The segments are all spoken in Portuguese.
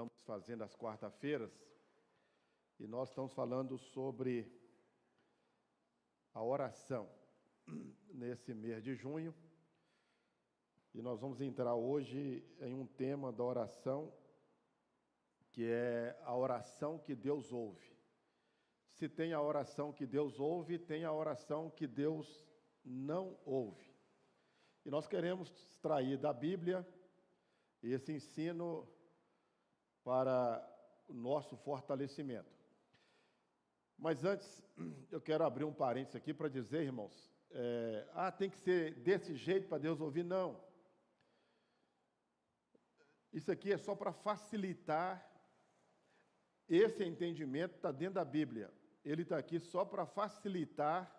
estamos fazendo às quarta-feiras, e nós estamos falando sobre a oração nesse mês de junho, e nós vamos entrar hoje em um tema da oração, que é a oração que Deus ouve. Se tem a oração que Deus ouve, tem a oração que Deus não ouve. E nós queremos extrair da Bíblia esse ensino para o nosso fortalecimento. Mas antes, eu quero abrir um parênteses aqui para dizer, irmãos, tem que ser desse jeito para Deus ouvir? Não. Isso aqui é só para facilitar esse entendimento, está dentro da Bíblia. Ele está aqui só para facilitar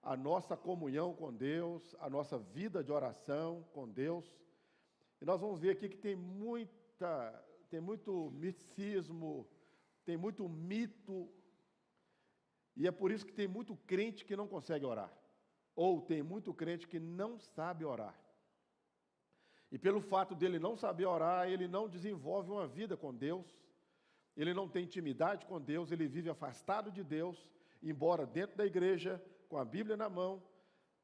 a nossa comunhão com Deus, a nossa vida de oração com Deus. E nós vamos ver aqui que tem muito misticismo, tem muito mito, e é por isso que tem muito crente que não consegue orar, ou tem muito crente que não sabe orar. E pelo fato dele não saber orar, ele não desenvolve uma vida com Deus, ele não tem intimidade com Deus, ele vive afastado de Deus, embora dentro da igreja, com a Bíblia na mão,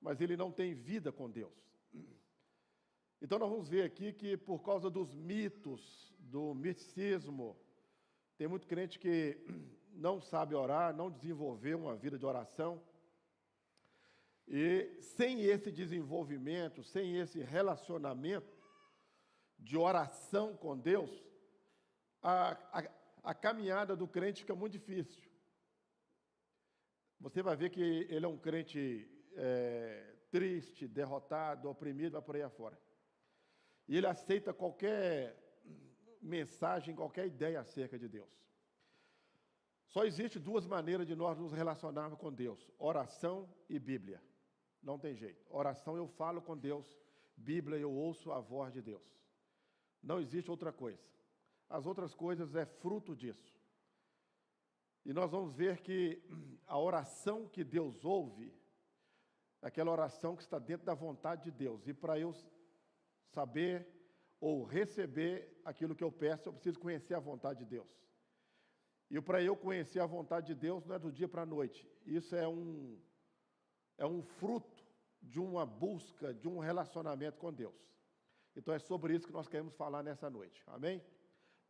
mas ele não tem vida com Deus. Então nós vamos ver aqui que por causa dos mitos, do misticismo, tem muito crente que não sabe orar, não desenvolveu uma vida de oração, e sem esse desenvolvimento, sem esse relacionamento de oração com Deus, a caminhada do crente fica muito difícil. Você vai ver que ele é um crente triste, derrotado, oprimido, vai por aí afora. E ele aceita qualquer mensagem, qualquer ideia acerca de Deus. Só existe duas maneiras de nós nos relacionarmos com Deus: oração e Bíblia. Não tem jeito. Oração eu falo com Deus, Bíblia eu ouço a voz de Deus. Não existe outra coisa. As outras coisas é fruto disso. E nós vamos ver que a oração que Deus ouve, é aquela oração que está dentro da vontade de Deus. E para eu saber ou receber aquilo que eu peço, eu preciso conhecer a vontade de Deus. E para eu conhecer a vontade de Deus não é do dia para a noite. Isso é um fruto de uma busca, de um relacionamento com Deus. Então é sobre isso que nós queremos falar nessa noite. Amém?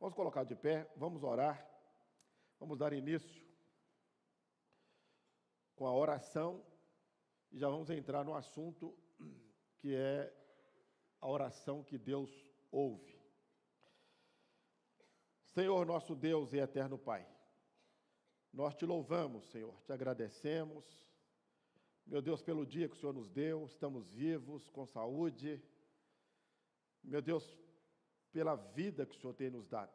Vamos colocar de pé, vamos orar. Vamos dar início com a oração e já vamos entrar no assunto que é a oração que Deus ouve. Senhor, nosso Deus e eterno Pai, nós te louvamos, Senhor, te agradecemos, meu Deus, pelo dia que o Senhor nos deu, estamos vivos, com saúde, meu Deus, pela vida que o Senhor tem nos dado.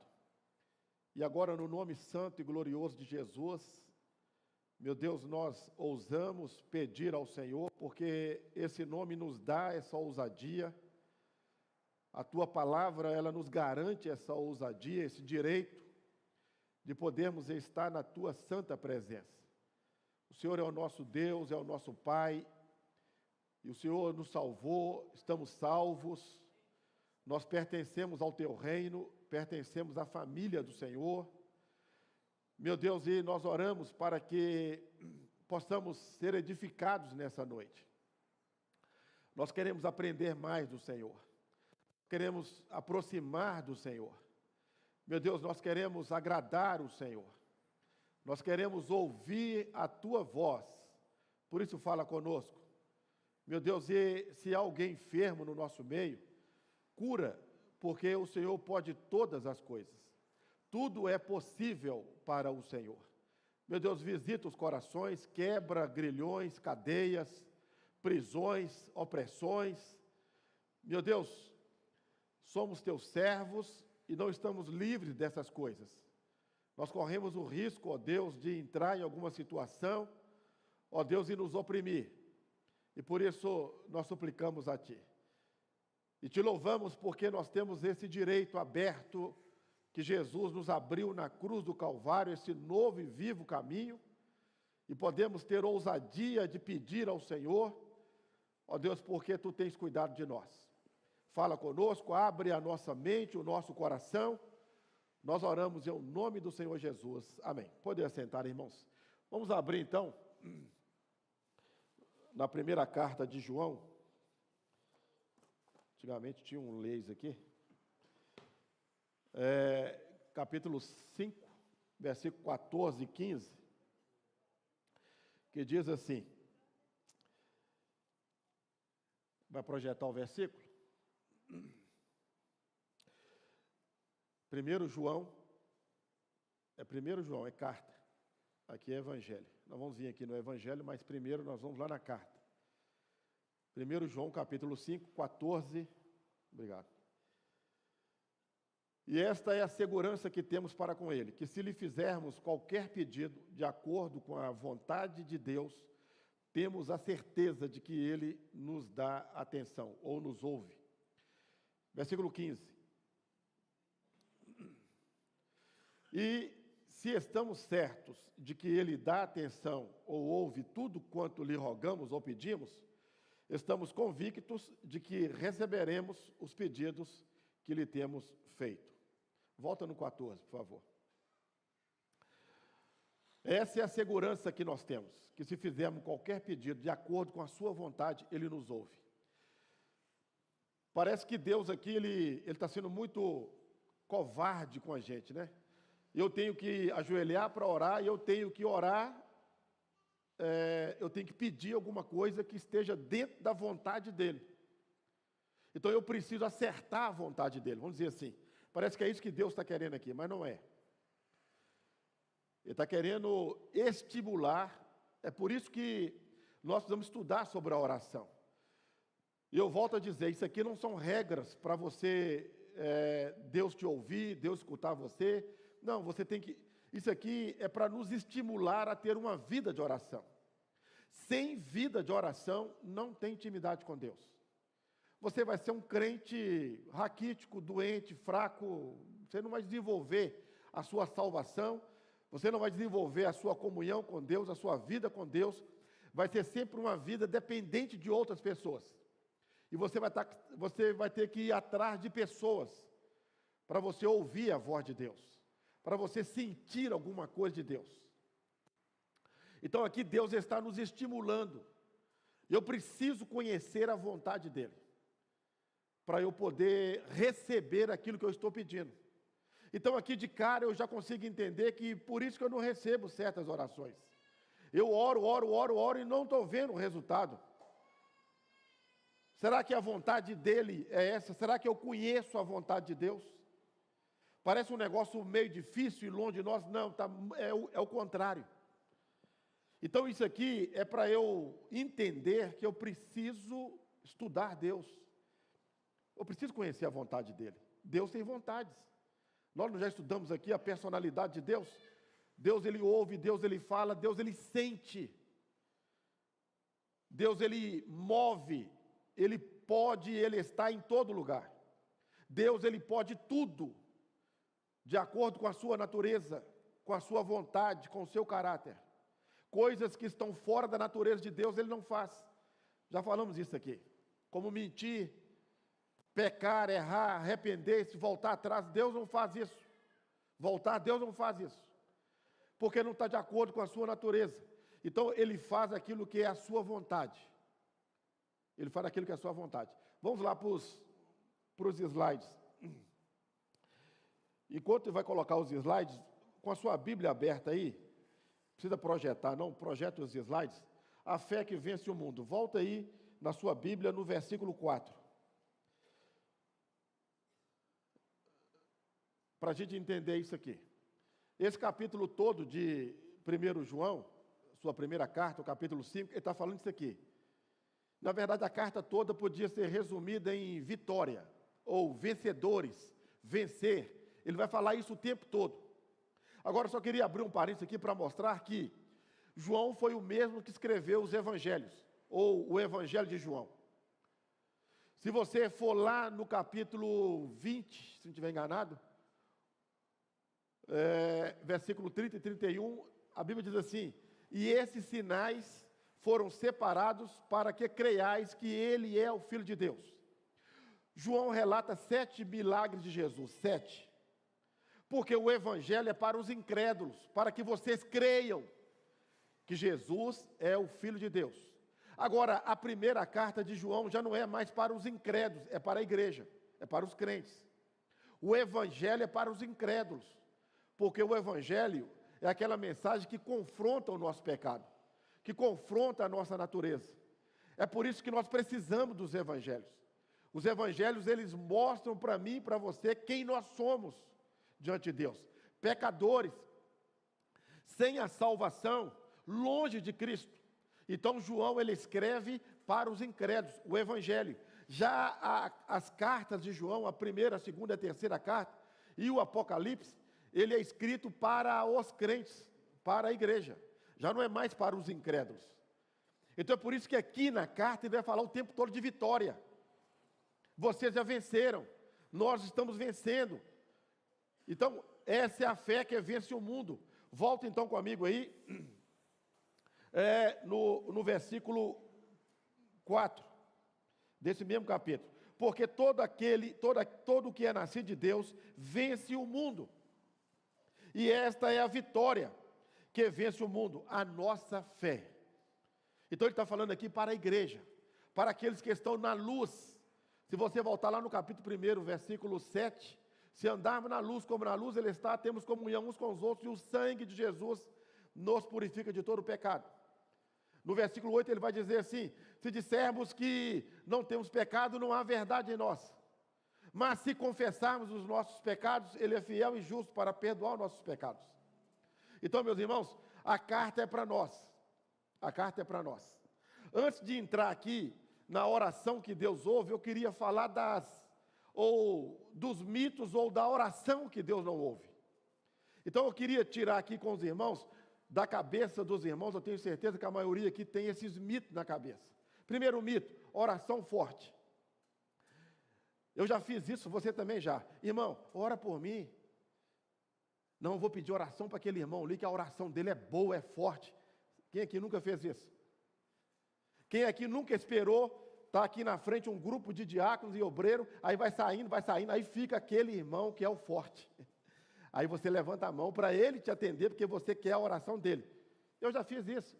E agora, no nome santo e glorioso de Jesus, meu Deus, nós ousamos pedir ao Senhor, porque esse nome nos dá essa ousadia, a Tua palavra, ela nos garante essa ousadia, esse direito de podermos estar na Tua santa presença. O Senhor é o nosso Deus, é o nosso Pai, e o Senhor nos salvou, estamos salvos, nós pertencemos ao Teu reino, pertencemos à família do Senhor. Meu Deus, e nós oramos para que possamos ser edificados nessa noite. Nós queremos aprender mais do Senhor. Queremos aproximar do Senhor. Meu Deus, nós queremos agradar o Senhor. Nós queremos ouvir a Tua voz. Por isso fala conosco. Meu Deus, e se há alguém enfermo no nosso meio, cura, porque o Senhor pode todas as coisas. Tudo é possível para o Senhor. Meu Deus, visita os corações, quebra grilhões, cadeias, prisões, opressões. Meu Deus, somos Teus servos e não estamos livres dessas coisas. Nós corremos o risco, ó Deus, de entrar em alguma situação, ó Deus, e nos oprimir. E por isso nós suplicamos a Ti. E Te louvamos porque nós temos esse direito aberto que Jesus nos abriu na cruz do Calvário, esse novo e vivo caminho, e podemos ter ousadia de pedir ao Senhor, ó Deus, porque Tu tens cuidado de nós. Fala conosco, abre a nossa mente, o nosso coração, Nós oramos em nome do Senhor Jesus. Amém. Podem assentar, irmãos. Vamos abrir, então, na primeira carta de João. Antigamente tinha um leis aqui. Capítulo 5, versículo 14 e 15, que diz assim. Vai projetar o versículo? 1 João, é carta, aqui é evangelho. Nós vamos vir aqui no evangelho, mas primeiro nós vamos lá na carta. 1 João, capítulo 5, 14, obrigado. E esta é a segurança que temos para com ele, que se lhe fizermos qualquer pedido de acordo com a vontade de Deus, temos a certeza de que ele nos dá atenção, ou nos ouve. Versículo 15. E se estamos certos de que ele dá atenção ou ouve tudo quanto lhe rogamos ou pedimos, estamos convictos de que receberemos os pedidos que lhe temos feito. Volta no 14, por favor. Essa é a segurança que nós temos, que se fizermos qualquer pedido de acordo com a sua vontade, ele nos ouve. Parece que Deus aqui, ele está sendo muito covarde com a gente, né? Eu tenho que ajoelhar para orar, e eu tenho que orar, eu tenho que pedir alguma coisa que esteja dentro da vontade dele. Então eu preciso acertar a vontade dele, vamos dizer assim. Parece que é isso que Deus está querendo aqui, mas não é. Ele está querendo estimular, é por isso que nós precisamos estudar sobre a oração. E eu volto a dizer, isso aqui não são regras para você, Deus te ouvir, Deus escutar você. Não, você tem que... Isso aqui é para nos estimular a ter uma vida de oração. Sem vida de oração, não tem intimidade com Deus. Você vai ser um crente raquítico, doente, fraco, você não vai desenvolver a sua salvação, você não vai desenvolver a sua comunhão com Deus, a sua vida com Deus, vai ser sempre uma vida dependente de outras pessoas. E você vai ter que ir atrás de pessoas para você ouvir a voz de Deus, para você sentir alguma coisa de Deus. Então aqui Deus está nos estimulando. Eu preciso conhecer a vontade dEle, para eu poder receber aquilo que eu estou pedindo. Então aqui de cara eu já consigo entender que por isso que eu não recebo certas orações. Eu oro e não estou vendo o resultado. Será que a vontade dEle é essa? Será que eu conheço a vontade de Deus? Parece um negócio meio difícil e longe de nós. Não, é o contrário. Então isso aqui é para eu entender que eu preciso estudar Deus. Eu preciso conhecer a vontade dEle. Deus tem vontades. Nós já estudamos aqui a personalidade de Deus. Deus, Ele ouve, Deus, Ele fala, Deus, Ele sente. Deus, Ele move, Ele pode, Ele está em todo lugar. Deus, Ele pode tudo, de acordo com a sua natureza, com a sua vontade, com o seu caráter. Coisas que estão fora da natureza de Deus, Ele não faz. Já falamos isso aqui. Como mentir, pecar, errar, arrepender-se, voltar atrás, Deus não faz isso. Voltar, Deus não faz isso. Porque não está de acordo com a sua natureza. Então, Ele faz aquilo que é a sua vontade. Ele faz aquilo que é a sua vontade. Vamos lá para os slides. Enquanto vai colocar os slides, com a sua Bíblia aberta aí, precisa projetar, não, projeta os slides. A fé que vence o mundo. Volta aí na sua Bíblia, no versículo 4. Para a gente entender isso aqui. Esse capítulo todo de 1 João, sua primeira carta, o capítulo 5, ele está falando isso aqui. Na verdade, a carta toda podia ser resumida em vitória, ou vencedores, vencer. Ele vai falar isso o tempo todo. Agora, eu só queria abrir um parênteses aqui para mostrar que João foi o mesmo que escreveu os evangelhos, ou o evangelho de João. Se você for lá no capítulo 20, se não estiver enganado, versículo 30 e 31, a Bíblia diz assim: e esses sinais foram separados para que creiais que Ele é o Filho de Deus. João relata 7 milagres de Jesus, 7. Porque o evangelho é para os incrédulos, para que vocês creiam que Jesus é o Filho de Deus. Agora, a primeira carta de João já não é mais para os incrédulos, é para a igreja, é para os crentes. O evangelho é para os incrédulos, porque o evangelho é aquela mensagem que confronta o nosso pecado, que confronta a nossa natureza. É por isso que nós precisamos dos evangelhos. Os evangelhos, eles mostram para mim e para você quem nós somos diante de Deus. Pecadores, sem a salvação, longe de Cristo. Então João, ele escreve para os incrédulos, o evangelho. Já as cartas de João, a primeira, a segunda e a terceira carta, e o Apocalipse, ele é escrito para os crentes, para a igreja. Já não é mais para os incrédulos. Então é por isso que aqui na carta ele vai falar o tempo todo de vitória. Vocês já venceram, nós estamos vencendo. Então, essa é a fé que vence o mundo. Volta então comigo aí, no versículo 4, desse mesmo capítulo. Porque todo o que é nascido de Deus vence o mundo. E esta é a vitória que vence o mundo, a nossa fé. Então ele está falando aqui para a igreja, para aqueles que estão na luz. Se você voltar lá no capítulo 1, versículo 7, se andarmos na luz como na luz ele está, temos comunhão uns com os outros, e o sangue de Jesus nos purifica de todo o pecado. No versículo 8 ele vai dizer assim: se dissermos que não temos pecado, não há verdade em nós. Mas se confessarmos os nossos pecados, ele é fiel e justo para perdoar os nossos pecados. Então, meus irmãos, a carta é para nós. A carta é para nós. Antes de entrar aqui na oração que Deus ouve, eu queria falar dos mitos ou da oração que Deus não ouve. Então eu queria tirar aqui com os irmãos, da cabeça dos irmãos, eu tenho certeza que a maioria aqui tem esses mitos na cabeça. Primeiro mito, oração forte. Eu já fiz isso, você também já. Irmão, ora por mim. Não, eu vou pedir oração para aquele irmão ali, que a oração dele é boa, é forte. Quem aqui nunca fez isso? Quem aqui nunca esperou, está aqui na frente um grupo de diáconos e obreiros, aí vai saindo, aí fica aquele irmão que é o forte. Aí você levanta a mão para ele te atender, porque você quer a oração dele. Eu já fiz isso.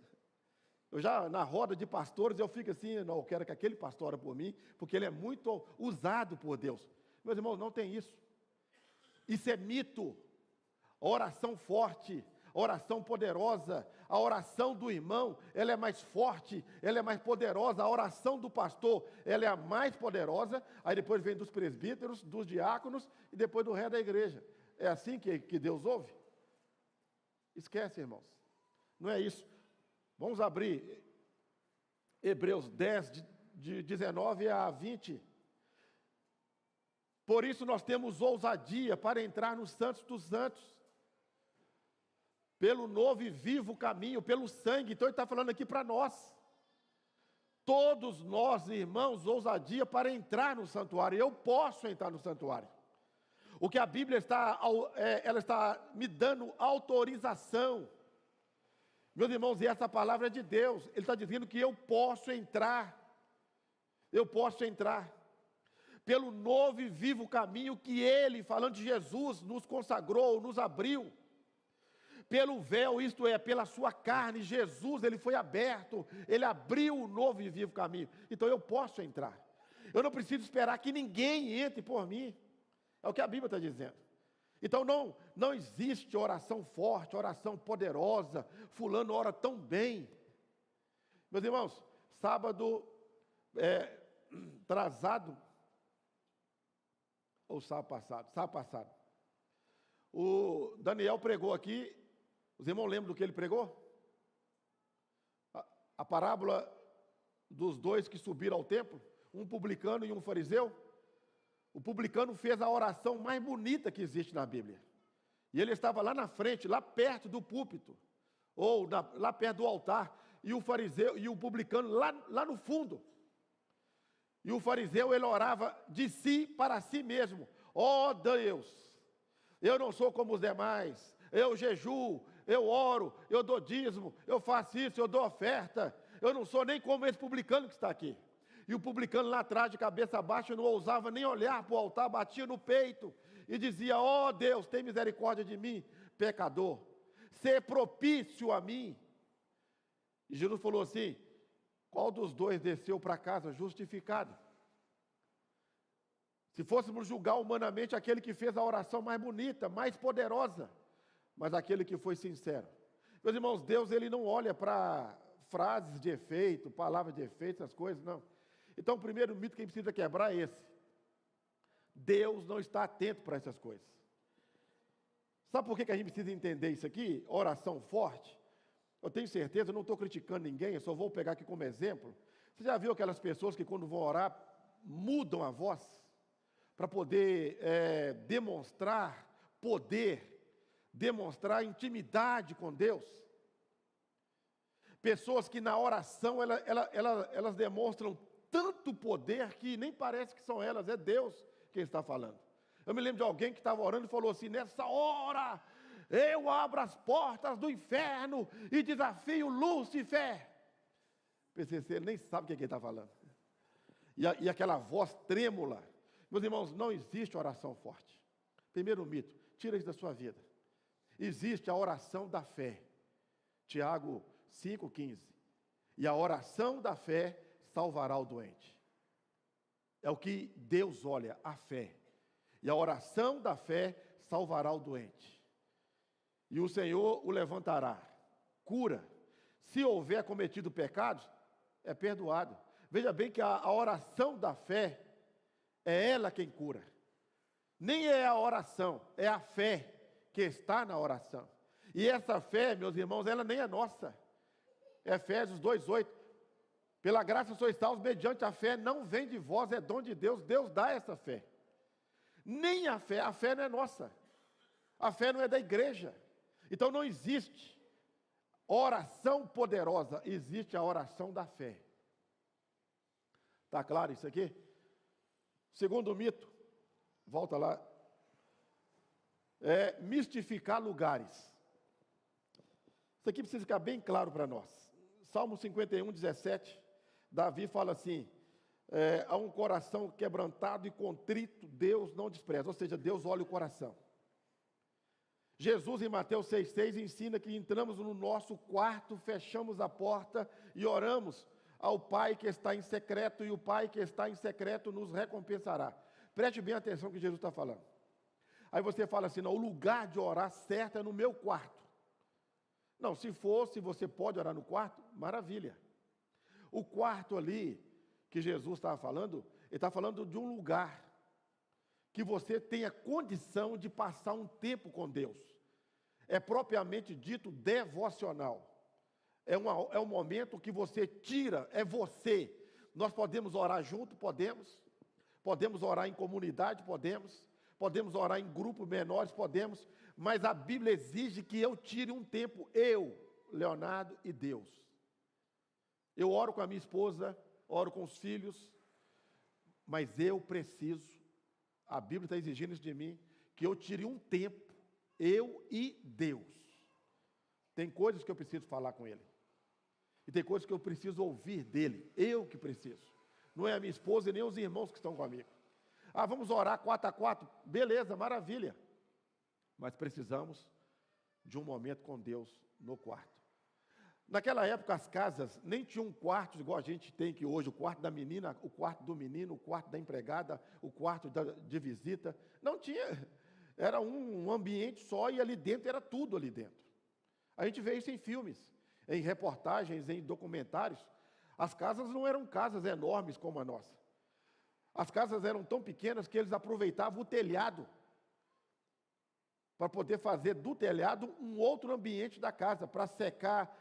Eu já, na roda de pastores, eu fico assim, não, eu quero que aquele pastor ore por mim, porque ele é muito usado por Deus. Meus irmãos, não tem isso. Isso é mito. Oração forte, oração poderosa, a oração do irmão, ela é mais forte, ela é mais poderosa, a oração do pastor, ela é a mais poderosa, aí depois vem dos presbíteros, dos diáconos, e depois do resto da igreja. É assim que Deus ouve? Esquece, irmãos. Não é isso. Vamos abrir Hebreus 10, de 19 a 20. Por isso nós temos ousadia para entrar nos santos dos santos, pelo novo e vivo caminho, pelo sangue. Então ele está falando aqui para nós. Todos nós, irmãos, ousadia para entrar no santuário. Eu posso entrar no santuário. O que a Bíblia ela está me dando autorização. Meus irmãos, e essa palavra é de Deus. Ele está dizendo que eu posso entrar. Eu posso entrar. Pelo novo e vivo caminho que Ele, falando de Jesus, nos consagrou, nos abriu. Pelo véu, isto é, pela sua carne, Jesus, Ele foi aberto. Ele abriu o novo e vivo caminho. Então eu posso entrar. Eu não preciso esperar que ninguém entre por mim. É o que a Bíblia está dizendo. Então não existe oração forte, oração poderosa, fulano ora tão bem. Meus irmãos, sábado atrasado, ou sábado passado, o Daniel pregou aqui, os irmãos lembram do que ele pregou? A parábola dos dois que subiram ao templo, um publicano e um fariseu. O publicano fez a oração mais bonita que existe na Bíblia. E ele estava lá na frente, lá perto do púlpito, ou lá perto do altar, e o fariseu e o publicano lá no fundo. E o fariseu, ele orava de si para si mesmo. Ó Deus, eu não sou como os demais, eu jejuo, eu oro, eu dou dízimo, eu faço isso, eu dou oferta, eu não sou nem como esse publicano que está aqui. E o publicano lá atrás, de cabeça baixa, não ousava nem olhar para o altar, batia no peito e dizia: ó Deus, tem misericórdia de mim, pecador, ser propício a mim. E Jesus falou assim: qual dos dois desceu para casa justificado? Se fôssemos julgar humanamente, aquele que fez a oração mais bonita, mais poderosa, mas aquele que foi sincero. Meus irmãos, Deus, ele não olha para frases de efeito, palavras de efeito, essas coisas, não. Então, o primeiro mito que a gente precisa quebrar é esse: Deus não está atento para essas coisas. Sabe por que a gente precisa entender isso aqui? Oração forte. Eu tenho certeza, eu não estou criticando ninguém, eu só vou pegar aqui como exemplo. Você já viu aquelas pessoas que quando vão orar, mudam a voz? Para poder demonstrar poder, demonstrar intimidade com Deus. Pessoas que na oração, elas demonstram tanto poder que nem parece que são elas, é Deus quem está falando. Eu me lembro de alguém que estava orando e falou assim: nessa hora, eu abro as portas do inferno e desafio Lúcifer. Pensei, ele nem sabe o que ele está falando. E aquela voz trêmula. Meus irmãos, não existe oração forte. Primeiro mito, tira isso da sua vida. Existe a oração da fé. Tiago 5,15. E a oração da fé salvará o doente. É o que Deus olha, a fé. E a oração da fé salvará o doente. E o Senhor o levantará. Cura. Se houver cometido pecados, é perdoado. Veja bem que a oração da fé, é ela quem cura. Nem é a oração, é a fé que está na oração. E essa fé, meus irmãos, ela nem é nossa. Efésios 2,8. Pela graça sois salvos mediante a fé, não vem de vós, é dom de Deus. Deus dá essa fé. Nem a fé não é nossa. A fé não é da igreja. Então não existe oração poderosa, existe a oração da fé. Está claro isso aqui? Segundo mito, volta lá, é mistificar lugares. Isso aqui precisa ficar bem claro para nós. Salmo 51, 17, Davi fala assim: há um coração quebrantado e contrito, Deus não despreza. Ou seja, Deus olha o coração. Jesus, em Mateus 6,6, ensina que entramos no nosso quarto, fechamos a porta e oramos ao Pai que está em secreto, e o Pai que está em secreto nos recompensará. Preste bem atenção no que Jesus está falando. Aí você fala assim: não, o lugar de orar certo é no meu quarto. Não, se você pode orar no quarto, maravilha. O quarto ali, que Jesus estava falando, ele está falando de um lugar que você tenha condição de passar um tempo com Deus. É propriamente dito devocional. É um momento que você tira, é você. Nós podemos orar junto, podemos orar em comunidade, podemos orar em grupos menores, mas a Bíblia exige que eu tire um tempo, eu, Leonardo e Deus. Eu oro com a minha esposa, oro com os filhos, mas eu preciso, a Bíblia está exigindo isso de mim, que eu tire um tempo, eu e Deus. Tem coisas que eu preciso falar com Ele. E tem coisas que eu preciso ouvir dele, eu que preciso. Não é a minha esposa e nem os irmãos que estão comigo. Ah, vamos orar 4 a 4, beleza, maravilha. Mas precisamos de um momento com Deus no quarto. Naquela época as casas nem tinham quartos igual a gente tem que hoje, o quarto da menina, o quarto do menino, o quarto da empregada, o quarto de visita. Não tinha, era um ambiente só e ali dentro era tudo ali dentro. A gente vê isso em filmes, em reportagens, em documentários. As casas não eram casas enormes como a nossa. As casas eram tão pequenas que eles aproveitavam o telhado para poder fazer do telhado um outro ambiente da casa, para secar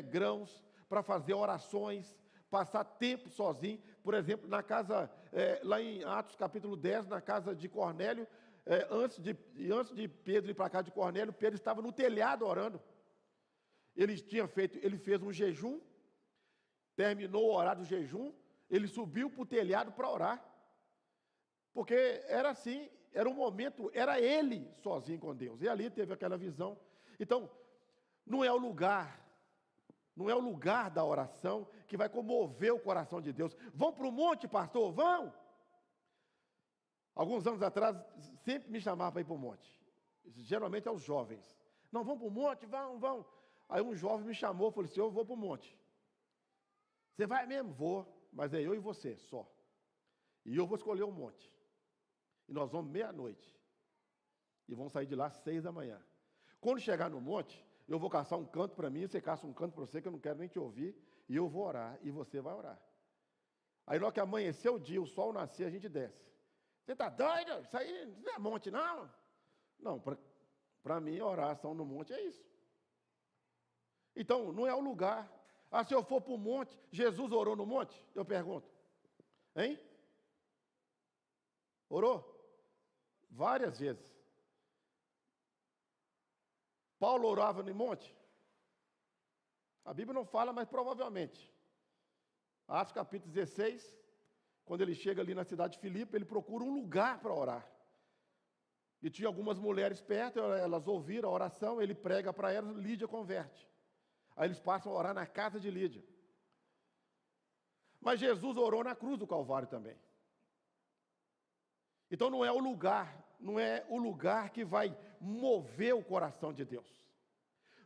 grãos, para fazer orações, passar tempo sozinho. Por exemplo, na casa, lá em Atos capítulo 10, na casa de Cornélio, antes de Pedro ir para a casa de Cornélio, Pedro estava no telhado orando. Ele fez um jejum, terminou o horário do jejum, ele subiu para o telhado para orar. Porque era assim, era um momento, era ele sozinho com Deus. E ali teve aquela visão. Então, não é o lugar da oração que vai comover o coração de Deus. Vão para o monte, pastor? Vão! Alguns anos atrás, sempre me chamava para ir para o monte. Geralmente é os jovens. Não, vamos para o monte, vão. Aí um jovem me chamou, falou assim, eu vou para o monte. Você vai mesmo? Vou, mas é eu e você, só. E eu vou escolher um monte. E nós vamos meia-noite. E vamos sair de lá às 6 da manhã. Quando chegar no monte, eu vou caçar um canto para mim, você caça um canto para você, que eu não quero nem te ouvir, e eu vou orar, e você vai orar. Aí, na hora que amanhecer o dia, o sol nascer, a gente desce. Você está doido? Isso aí não é monte, não? Não, para mim, a oração no monte é isso. Então, não é o lugar. Ah, se eu for para o monte, Jesus orou no monte? Eu pergunto. Hein? Orou? Várias vezes. Paulo orava no monte? A Bíblia não fala, mas provavelmente. Atos capítulo 16, quando ele chega ali na cidade de Filipe, ele procura um lugar para orar. E tinha algumas mulheres perto, elas ouviram a oração, ele prega para elas, Lídia converte. Aí eles passam a orar na casa de Lídia. Mas Jesus orou na cruz do Calvário também. Então não é o lugar que vai mover o coração de Deus.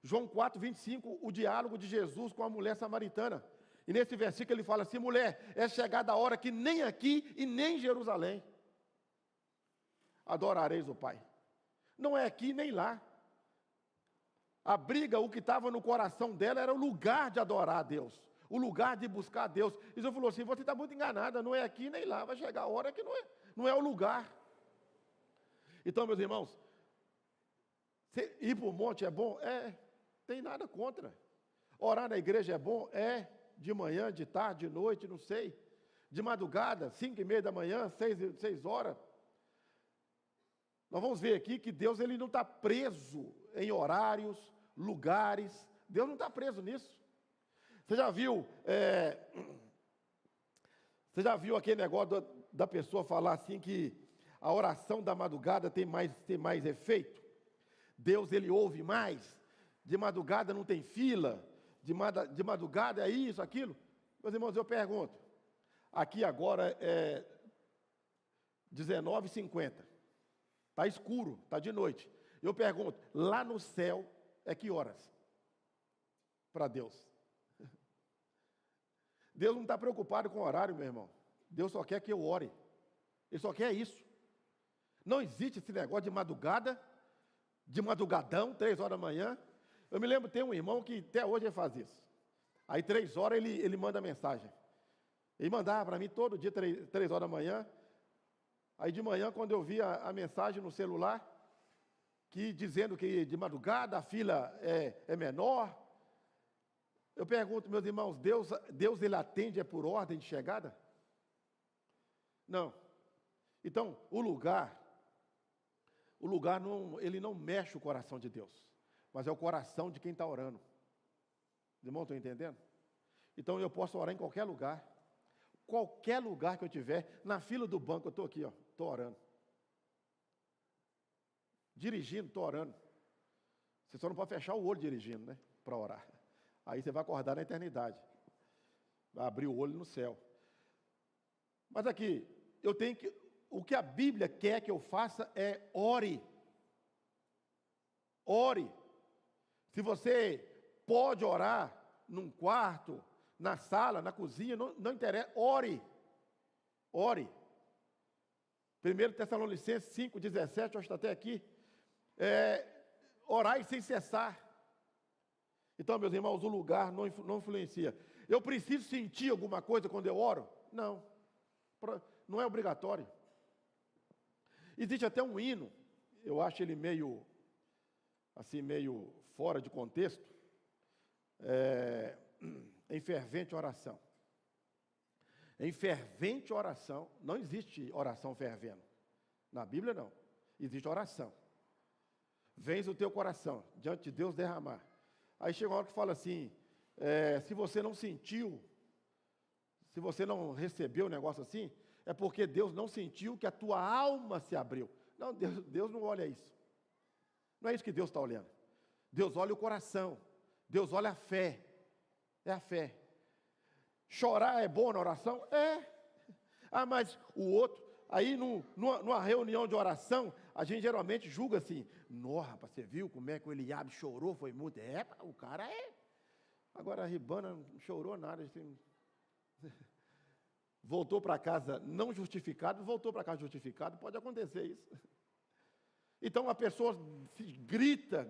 João 4:25, o diálogo de Jesus com a mulher samaritana. E nesse versículo ele fala assim, mulher, é chegada a hora que nem aqui e nem em Jerusalém adorareis o Pai. Não é aqui nem lá. A briga, o que estava no coração dela era o lugar de adorar a Deus, o lugar de buscar a Deus. E Jesus falou assim, você está muito enganada, não é aqui nem lá, vai chegar a hora que não é o lugar. Então, meus irmãos, ir para o monte é bom? É, tem nada contra. Orar na igreja é bom? É, de manhã, de tarde, de noite, não sei. De madrugada, 5:30 da manhã, 6 horas. Nós vamos ver aqui que Deus ele não está preso em horários, lugares. Deus não está preso nisso. Você já viu aquele negócio da pessoa falar assim que a oração da madrugada tem mais efeito? Deus ele ouve mais. De madrugada não tem fila. De madrugada é isso, aquilo. Meus irmãos, eu pergunto. Aqui agora é 19h50. Está escuro, está de noite. Eu pergunto, lá no céu é que horas? Para Deus. Deus não está preocupado com o horário, meu irmão. Deus só quer que eu ore. Ele só quer isso. Não existe esse negócio de madrugada, de madrugadão, 3 horas da manhã. Eu me lembro, tem um irmão que até hoje ele faz isso. Aí 3 horas ele manda mensagem. Ele mandava para mim todo dia, 3 horas da manhã. Aí de manhã, quando eu vi a mensagem no celular, dizendo que de madrugada a fila é menor, eu pergunto, meus irmãos, Deus ele atende por ordem de chegada? Não. Então, o lugar ele não mexe o coração de Deus, mas é o coração de quem está orando. Os irmãos estão entendendo? Então eu posso orar em qualquer lugar. Qualquer lugar que eu tiver, na fila do banco, eu estou aqui, estou orando. Dirigindo, estou orando. Você só não pode fechar o olho dirigindo, né? Para orar. Aí você vai acordar na eternidade. Vai abrir o olho no céu. Mas aqui, o que a Bíblia quer que eu faça é ore. Ore. Se você pode orar num quarto, na sala, na cozinha, não interessa, ore. Ore. 1 Tessalonicenses 5:17, acho que está até aqui. Orai sem cessar. Então, meus irmãos, o lugar não influencia. Eu preciso sentir alguma coisa quando eu oro? Não. Não é obrigatório. Existe até um hino, eu acho ele meio fora de contexto, em fervente oração. Em fervente oração, não existe oração fervendo. Na Bíblia não, existe oração. Vens o teu coração, diante de Deus derramar. Aí chega uma hora que fala assim, se você não sentiu, se você não recebeu um negócio assim, é porque Deus não sentiu que a tua alma se abriu. Não, Deus não olha isso. Não é isso que Deus está olhando. Deus olha o coração. Deus olha a fé. É a fé. Chorar é bom na oração? É. Ah, mas o outro, Aí, numa reunião de oração, a gente geralmente julga assim, nossa, rapaz, você viu como é que o Eliabe chorou, foi muito? É, o cara é. Agora a Ribana não chorou nada, voltou para casa não justificado, voltou para casa justificado, pode acontecer isso. Então a pessoa grita,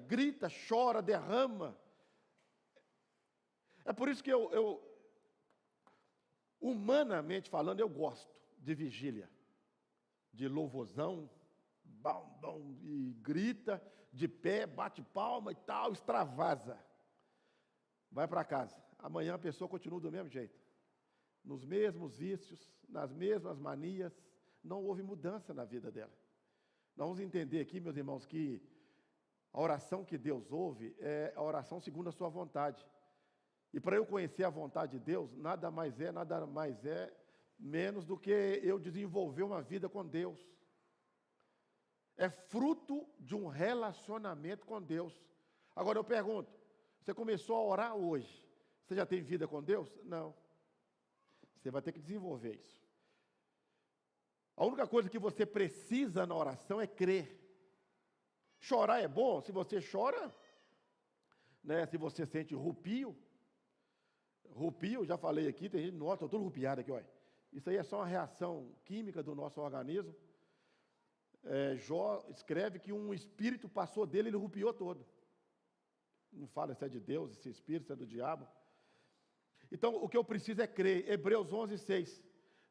chora, derrama. É por isso que humanamente falando, eu gosto de vigília, de louvorzão, bam, e grita, de pé, bate palma e tal, extravasa. Vai para casa. Amanhã a pessoa continua do mesmo jeito. Nos mesmos vícios, nas mesmas manias, não houve mudança na vida dela. Nós vamos entender aqui, meus irmãos, que a oração que Deus ouve é a oração segundo a sua vontade. E para eu conhecer a vontade de Deus, nada mais é menos do que eu desenvolver uma vida com Deus. É fruto de um relacionamento com Deus. Agora eu pergunto, você começou a orar hoje, você já tem vida com Deus? Não. Você vai ter que desenvolver isso. A única coisa que você precisa na oração é crer. Chorar é bom, se você chora, né, se você sente rupio, já falei aqui, tem gente, nossa, estou todo rupiado aqui, olha. Isso aí é só uma reação química do nosso organismo. Jó escreve que um espírito passou dele, ele rupiou todo. Não fala se é de Deus, esse espírito, se é do diabo. Então, o que eu preciso é crer. Hebreus 11:6.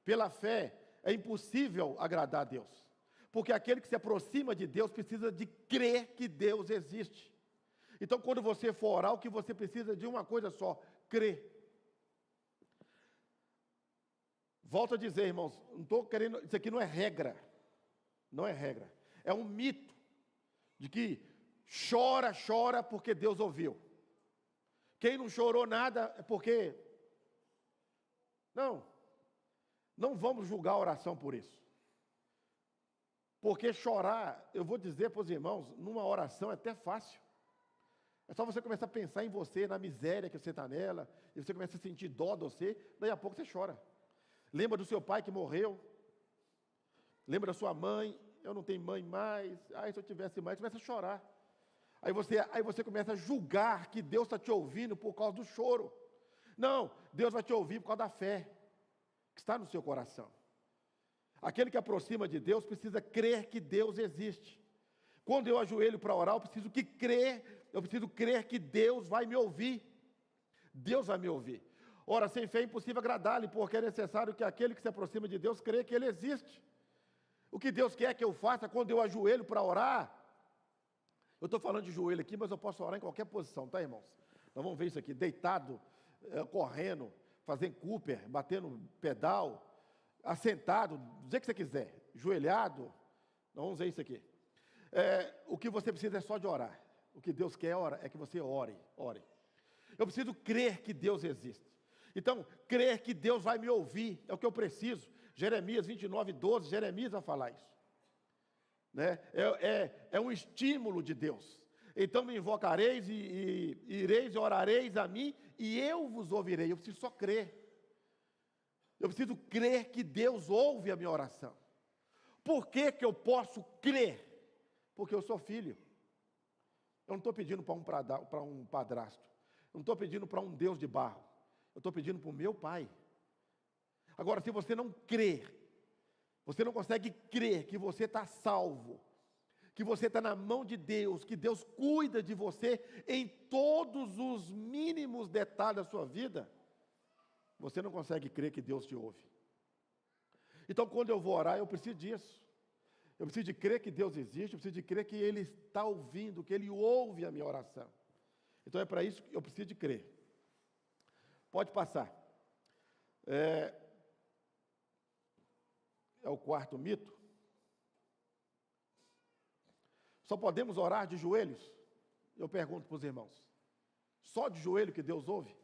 Pela fé, é impossível agradar a Deus. Porque aquele que se aproxima de Deus precisa de crer que Deus existe. Então, quando você for orar, o que você precisa de uma coisa só, crer. Volto a dizer, irmãos, não estou querendo, isso aqui não é regra. Não é regra. É um mito de que chora porque Deus ouviu. Quem não chorou nada é porque... Não vamos julgar a oração por isso. Porque chorar, eu vou dizer para os irmãos, numa oração é até fácil. É só você começar a pensar em você, na miséria que você está nela, e você começa a sentir dó de você, daí a pouco você chora. Lembra do seu pai que morreu? Lembra da sua mãe? Eu não tenho mãe mais. Se eu tivesse mãe, você começa a chorar. Aí você começa a julgar que Deus está te ouvindo por causa do choro. Não, Deus vai te ouvir por causa da fé que está no seu coração. Aquele que aproxima de Deus precisa crer que Deus existe. Quando eu ajoelho para orar, eu preciso crer que Deus vai me ouvir. Deus vai me ouvir. Ora, sem fé é impossível agradar-lhe, porque é necessário que aquele que se aproxima de Deus creia que Ele existe. O que Deus quer que eu faça quando eu ajoelho para orar? Eu estou falando de joelho aqui, mas eu posso orar em qualquer posição, tá, irmãos? Nós vamos ver isso aqui, deitado, correndo, fazendo Cooper, batendo pedal, assentado, do jeito que você quiser, joelhado. Nós vamos ver isso aqui. O que você precisa é só de orar. O que Deus quer é que você ore. Eu preciso crer que Deus existe. Então, crer que Deus vai me ouvir, é o que eu preciso. Jeremias 29:12, Jeremias vai falar isso. Né? É um estímulo de Deus. Então me invocareis e ireis e orareis a mim, e eu vos ouvirei. Eu preciso só crer. Eu preciso crer que Deus ouve a minha oração. Por que eu posso crer? Porque eu sou filho. Eu não estou pedindo para um padrasto. Eu não estou pedindo para um Deus de barro. Eu estou pedindo para o meu pai. Agora, se você não crer, você não consegue crer que você está salvo, que você está na mão de Deus, que Deus cuida de você em todos os mínimos detalhes da sua vida, você não consegue crer que Deus te ouve. Então, quando eu vou orar, eu preciso disso. Eu preciso de crer que Deus existe, eu preciso de crer que Ele está ouvindo, que Ele ouve a minha oração. Então, é para isso que eu preciso de crer. Pode passar. É o quarto mito. Só podemos orar de joelhos? Eu pergunto para os irmãos. Só de joelho que Deus ouve?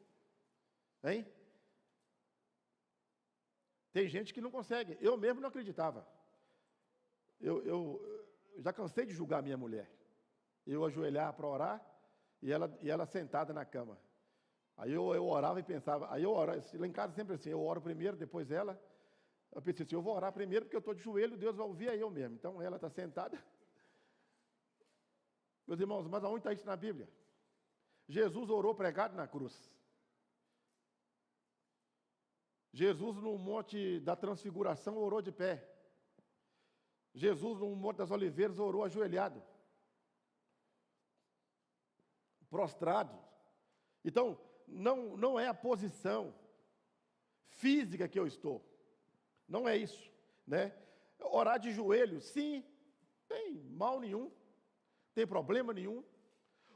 Hein? Tem gente que não consegue. Eu mesmo não acreditava. Eu já cansei de julgar minha mulher. Eu ajoelhar para orar e ela sentada na cama. Aí eu orava e pensava. Aí eu orava, lá em casa sempre assim, eu oro primeiro, depois ela. Eu pensei assim, eu vou orar primeiro porque eu estou de joelho, Deus vai ouvir aí eu mesmo. Então ela está sentada. Meus irmãos, mas aonde está isso na Bíblia? Jesus orou pregado na cruz. Jesus no Monte da Transfiguração orou de pé. Jesus no Monte das Oliveiras orou ajoelhado. Prostrado. Então, não é a posição física que eu estou. Não é isso, né? Orar de joelho, sim, tem mal nenhum, tem problema nenhum.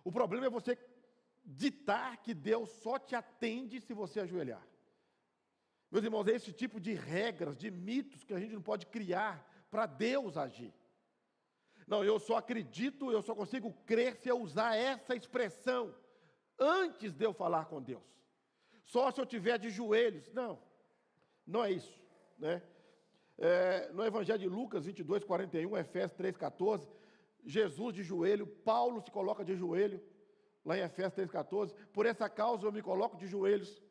O problema é você ditar que Deus só te atende se você ajoelhar. Meus irmãos, é esse tipo de regras, de mitos que a gente não pode criar para Deus agir. Não, eu só acredito, eu só consigo crer se eu usar essa expressão antes de eu falar com Deus. Só se eu estiver de joelhos. Não é isso, né? No Evangelho de Lucas 22, 41, Efésios 3, 14, Jesus de joelho, Paulo se coloca de joelho, lá em Efésios 3, 14, por essa causa eu me coloco de joelhos.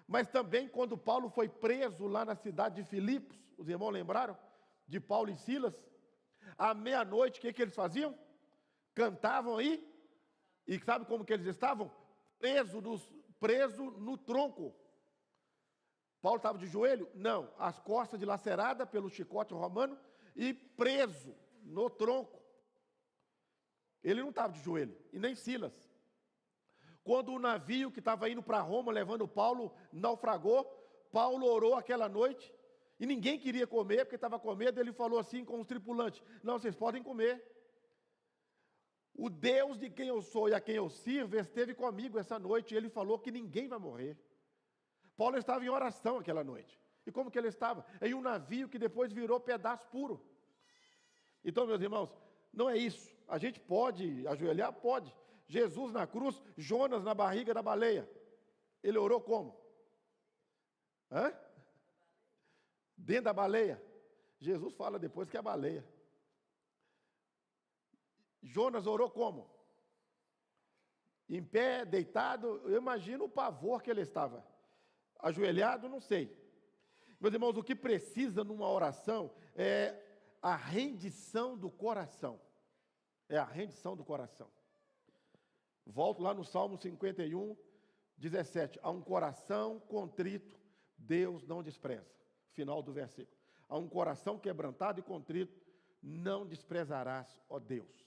Mas também quando Paulo foi preso lá na cidade de Filipos, os irmãos lembraram? De Paulo e Silas, à meia-noite, o que eles faziam? Cantavam aí, e sabe como que eles estavam? Preso no tronco. Paulo estava de joelho? Não, as costas dilaceradas pelo chicote romano e preso no tronco. Ele não estava de joelho, e nem Silas. Quando o navio que estava indo para Roma, levando Paulo, naufragou, Paulo orou aquela noite, e ninguém queria comer, porque estava com medo. Ele falou assim com os tripulantes: não, vocês podem comer. O Deus de quem eu sou e a quem eu sirvo esteve comigo essa noite, e ele falou que ninguém vai morrer. Paulo estava em oração aquela noite. E como que ele estava? Em um navio que depois virou pedaço puro. Então, meus irmãos, não é isso. A gente pode ajoelhar? Pode. Jesus na cruz, Jonas na barriga da baleia. Ele orou como? Dentro da baleia. Jesus fala depois que é a baleia. Jonas orou como? Em pé, deitado. Eu imagino o pavor que ele estava. Ajoelhado, não sei. Meus irmãos, o que precisa numa oração é a rendição do coração. É a rendição do coração. Volto lá no Salmo 51, 17. A um coração contrito, Deus não despreza. Final do versículo. A um coração quebrantado e contrito, não desprezarás, ó Deus.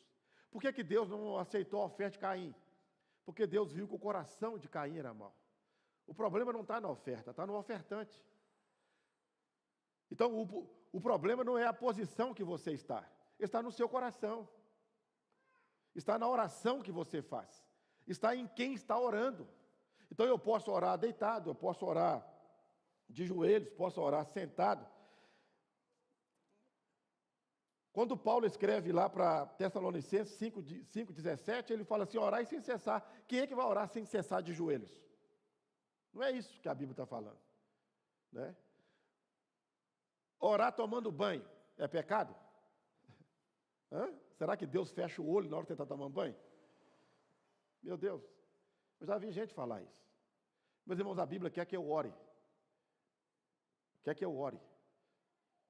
Por que Deus não aceitou a oferta de Caim? Porque Deus viu que o coração de Caim era mau. O problema não está na oferta, está no ofertante. Então, o problema não é a posição que você está no seu coração. Está na oração que você faz. Está em quem está orando. Então, eu posso orar deitado, eu posso orar de joelhos, posso orar sentado. Quando Paulo escreve lá para Tessalonicenses 5,17, ele fala assim: orai sem cessar. Quem é que vai orar sem cessar de joelhos? Não é isso que a Bíblia está falando, né? Orar tomando banho é pecado? Será que Deus fecha o olho na hora que você está tomando banho? Meu Deus, eu já vi gente falar isso. Meus irmãos, a Bíblia quer que eu ore. Quer que eu ore.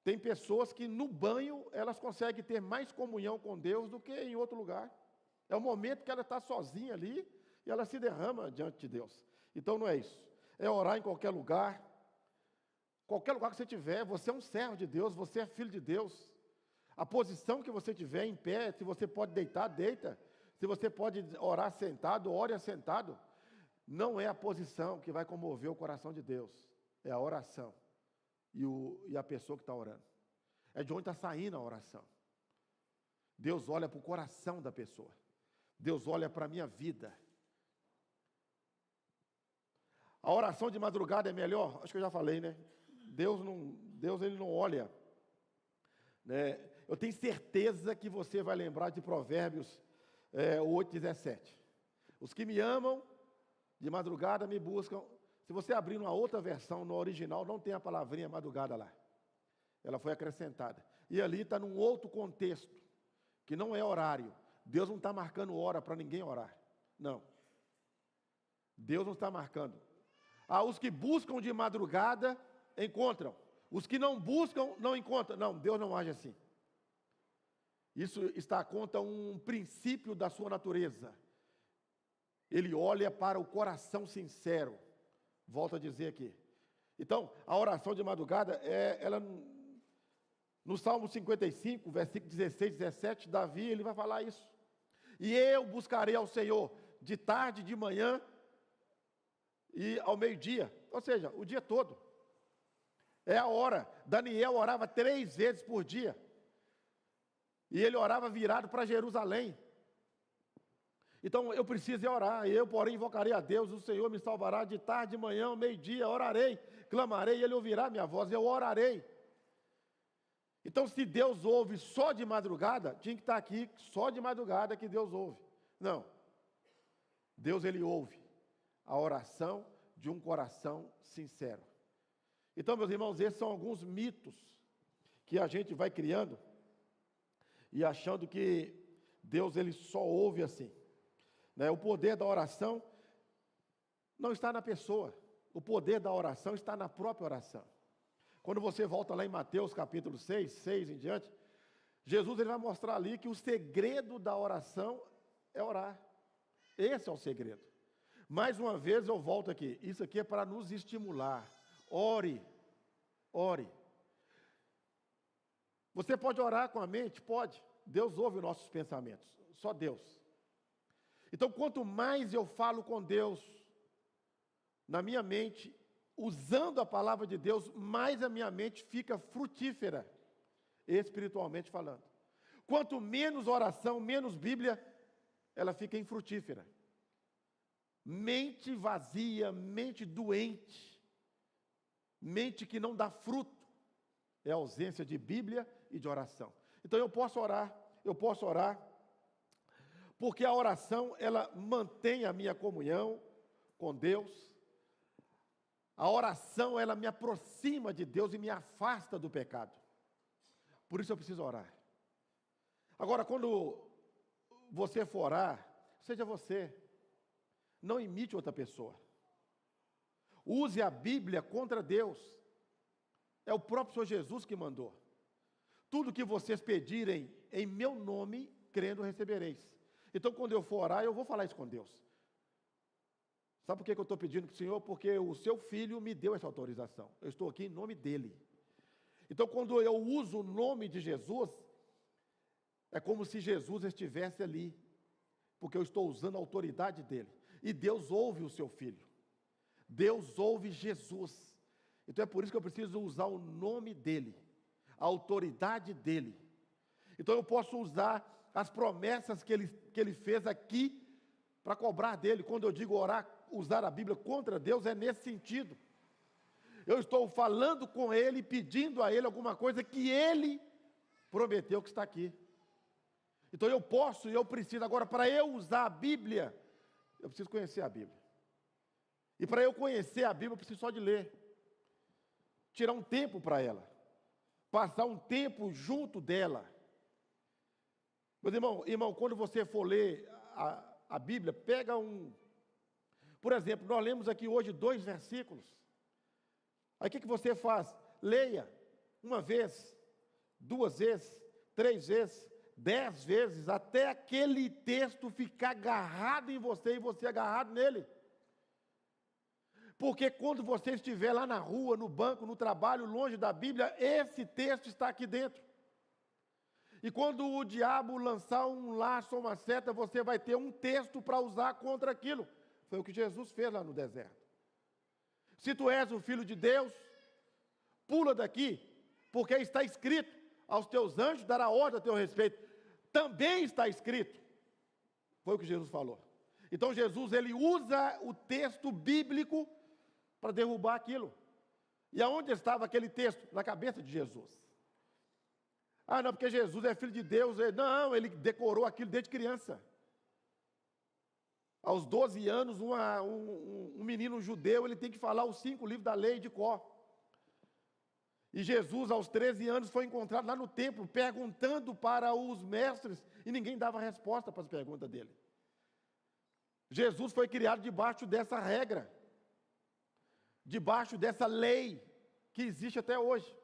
Tem pessoas que no banho elas conseguem ter mais comunhão com Deus do que em outro lugar. É o momento que ela está sozinha ali e ela se derrama diante de Deus. Então não é isso. É orar em qualquer lugar. Qualquer lugar que você tiver, você é um servo de Deus, você é filho de Deus. A posição que você tiver em pé, se você pode deitar, deita. Se você pode orar sentado, ore assentado. Não é a posição que vai comover o coração de Deus. É a oração. E a pessoa que está orando. É de onde está saindo a oração. Deus olha para o coração da pessoa. Deus olha para a minha vida. A oração de madrugada é melhor? Acho que eu já falei, né? Deus ele não olha, né? Eu tenho certeza que você vai lembrar de Provérbios 8:17. Os que me amam, de madrugada me buscam. Se você abrir uma outra versão, no original, não tem a palavrinha madrugada lá. Ela foi acrescentada. E ali está num outro contexto, que não é horário. Deus não está marcando hora para ninguém orar. Não. Deus não está marcando. Os que buscam de madrugada, encontram. Os que não buscam, não encontram. Não, Deus não age assim. Isso está contra um princípio da sua natureza. Ele olha para o coração sincero. Volto a dizer aqui. Então, a oração de madrugada, ela, no Salmo 55, versículo 16, 17, Davi, ele vai falar isso. E eu buscarei ao Senhor de tarde, de manhã e ao meio-dia. Ou seja, o dia todo. É a hora. Daniel orava 3 vezes por dia. E ele orava virado para Jerusalém. Então eu preciso orar. Eu, porém, invocarei a Deus. O Senhor me salvará de tarde, de manhã, ao meio-dia. Orarei, clamarei, e Ele ouvirá minha voz. Eu orarei. Então, se Deus ouve só de madrugada, tinha que estar aqui só de madrugada que Deus ouve. Não. Deus, Ele ouve a oração de um coração sincero. Então, meus irmãos, esses são alguns mitos que a gente vai criando e achando que Deus, Ele só ouve assim. O poder da oração não está na pessoa. O poder da oração está na própria oração. Quando você volta lá em Mateus capítulo 6 em diante, Jesus ele vai mostrar ali que o segredo da oração é orar. Esse é o segredo. Mais uma vez eu volto aqui. Isso aqui é para nos estimular. Ore. Ore. Você pode orar com a mente? Pode. Deus ouve os nossos pensamentos. Só Deus. Então, quanto mais eu falo com Deus na minha mente, usando a palavra de Deus, mais a minha mente fica frutífera, espiritualmente falando. Quanto menos oração, menos Bíblia, ela fica infrutífera. Mente vazia, mente doente, mente que não dá fruto, é a ausência de Bíblia e de oração. Então eu posso orar, porque a oração, ela mantém a minha comunhão com Deus. A oração, ela me aproxima de Deus e me afasta do pecado. Por isso eu preciso orar. Agora, quando você for orar, seja você. Não imite outra pessoa. Use a Bíblia contra Deus. É o próprio Senhor Jesus que mandou. Tudo que vocês pedirem em meu nome, crendo, recebereis. Então, quando eu for orar, eu vou falar isso com Deus. Sabe por que eu estou pedindo para o Senhor? Porque o seu filho me deu essa autorização. Eu estou aqui em nome dele. Então, quando eu uso o nome de Jesus, é como se Jesus estivesse ali. Porque eu estou usando a autoridade dele. E Deus ouve o seu filho. Deus ouve Jesus. Então, é por isso que eu preciso usar o nome dele. A autoridade dele. Então, eu posso usar as promessas que ele fez aqui para cobrar dele. Quando eu digo orar, usar a Bíblia contra Deus, é nesse sentido. Eu estou falando com ele, pedindo a ele alguma coisa que ele prometeu que está aqui. Então eu posso e eu preciso. Agora, para eu usar a Bíblia, eu preciso conhecer a Bíblia. E para eu conhecer a Bíblia, eu preciso só de ler. Tirar um tempo para ela. Passar um tempo junto dela. Meus irmão, quando você for ler a Bíblia, pega por exemplo, nós lemos aqui hoje 2 versículos. Aí o que você faz? Leia 1 vez, 2 vezes, 3 vezes, 10 vezes, até aquele texto ficar agarrado em você e você agarrado nele. Porque quando você estiver lá na rua, no banco, no trabalho, longe da Bíblia, esse texto está aqui dentro. E quando o diabo lançar um laço ou uma seta, você vai ter um texto para usar contra aquilo. Foi o que Jesus fez lá no deserto. Se tu és o Filho de Deus, pula daqui, porque está escrito, aos teus anjos dará ordem a teu respeito. Também está escrito. Foi o que Jesus falou. Então Jesus, ele usa o texto bíblico para derrubar aquilo. E aonde estava aquele texto? Na cabeça de Jesus. Ah, não, porque Jesus é Filho de Deus. Não, ele decorou aquilo desde criança. Aos 12 anos, um menino judeu, ele tem que falar os 5 livros da lei de cor. E Jesus, aos 13 anos, foi encontrado lá no templo, perguntando para os mestres, e ninguém dava resposta para as perguntas dele. Jesus foi criado debaixo dessa regra, debaixo dessa lei, que existe até hoje.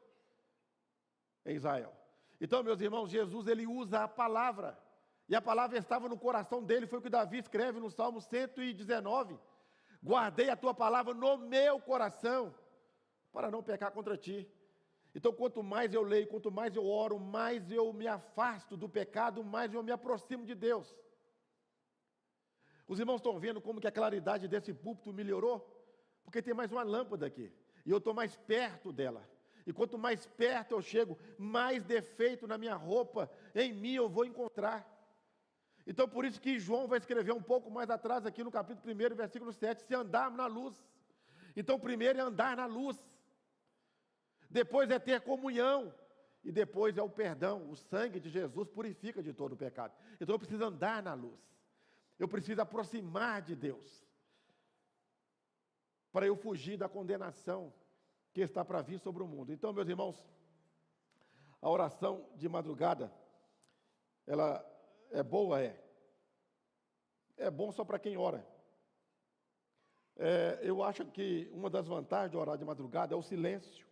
em Israel. Então, meus irmãos, Jesus, ele usa a palavra, e a palavra estava no coração dele, foi o que Davi escreve no Salmo 119, guardei a tua palavra no meu coração, para não pecar contra ti. Então, quanto mais eu leio, quanto mais eu oro, mais eu me afasto do pecado, mais eu me aproximo de Deus. Os irmãos estão vendo como que a claridade desse púlpito melhorou? Porque tem mais uma lâmpada aqui, e eu estou mais perto dela. E quanto mais perto eu chego, mais defeito na minha roupa, em mim eu vou encontrar. Então, por isso que João vai escrever um pouco mais atrás, aqui no capítulo 1, versículo 7, se andar na luz. Então, primeiro é andar na luz, depois é ter comunhão, e depois é o perdão. O sangue de Jesus purifica de todo o pecado. Então, eu preciso andar na luz, eu preciso aproximar de Deus, para eu fugir da condenação que está para vir sobre o mundo. Então, meus irmãos, a oração de madrugada, ela é boa, é bom só para quem ora. Eu acho que uma das vantagens de orar de madrugada é o silêncio.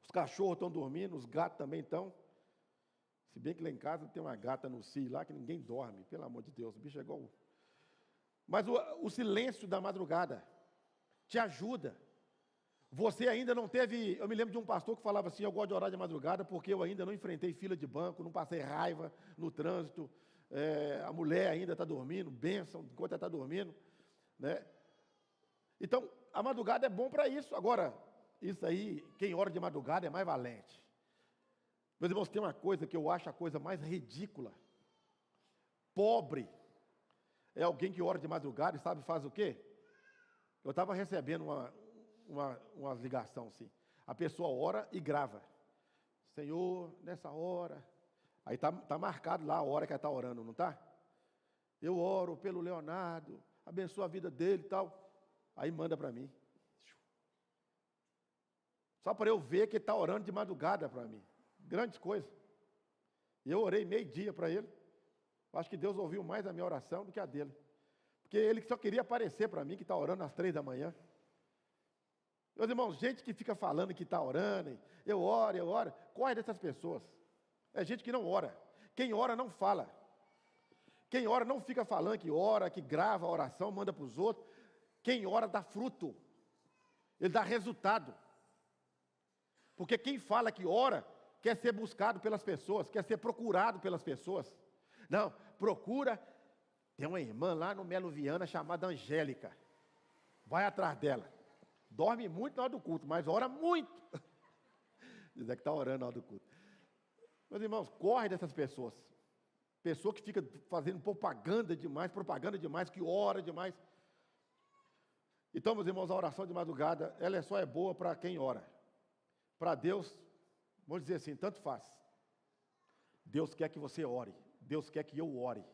Os cachorros estão dormindo, os gatos também estão. Se bem que lá em casa tem uma gata no cio lá que ninguém dorme, pelo amor de Deus, o bicho é igual. Mas o silêncio da madrugada te ajuda. Você ainda não teve... Eu me lembro de um pastor que falava assim, eu gosto de orar de madrugada porque eu ainda não enfrentei fila de banco, não passei raiva no trânsito, a mulher ainda está dormindo, bênção, enquanto ela está dormindo, né? Então, a madrugada é bom para isso. Agora, isso aí, quem ora de madrugada é mais valente. Meus irmãos, tem uma coisa que eu acho a coisa mais ridícula. Pobre é alguém que ora de madrugada e sabe faz o quê? Eu estava recebendo uma ligação assim. A pessoa ora e grava. Senhor, nessa hora. Aí tá marcado lá a hora que ela está orando, não está? Eu oro pelo Leonardo, abençoa a vida dele e tal. Aí manda para mim. Só para eu ver que ele está orando de madrugada para mim. Grandes coisas. E eu orei meio-dia para ele. Acho que Deus ouviu mais a minha oração do que a dele. Porque ele só queria aparecer para mim que está orando às 3 da manhã. Meus irmãos, gente que fica falando que está orando, eu oro, corre dessas pessoas. É gente que não ora. Quem ora não fala. Quem ora não fica falando que ora, que grava a oração, manda para os outros. Quem ora dá fruto. Ele dá resultado. Porque quem fala que ora, quer ser buscado pelas pessoas, quer ser procurado pelas pessoas. Não, procura. Tem uma irmã lá no Melo Viana chamada Angélica. Vai atrás dela. Dorme muito na hora do culto, mas ora muito. Diz que está orando na hora do culto. Meus irmãos, corre dessas pessoas. Pessoa que fica fazendo propaganda demais, que ora demais. Então, meus irmãos, a oração de madrugada, ela só é boa para quem ora. Para Deus, vamos dizer assim, tanto faz. Deus quer que você ore. Deus quer que eu ore.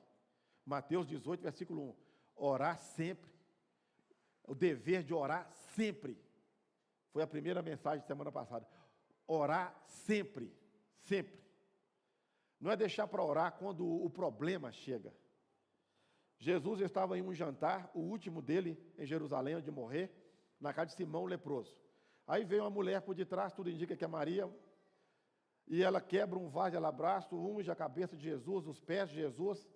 Mateus 18, versículo 1. Orar sempre. O dever de orar sempre. Foi a primeira mensagem de semana passada. Orar sempre. Sempre. Não é deixar para orar quando o problema chega. Jesus estava em um jantar, o último dele, em Jerusalém, onde morrer, na casa de Simão o leproso. Aí veio uma mulher por detrás, tudo indica que é Maria, e ela quebra um vaso de alabastro, unge a cabeça de Jesus, os pés de Jesus,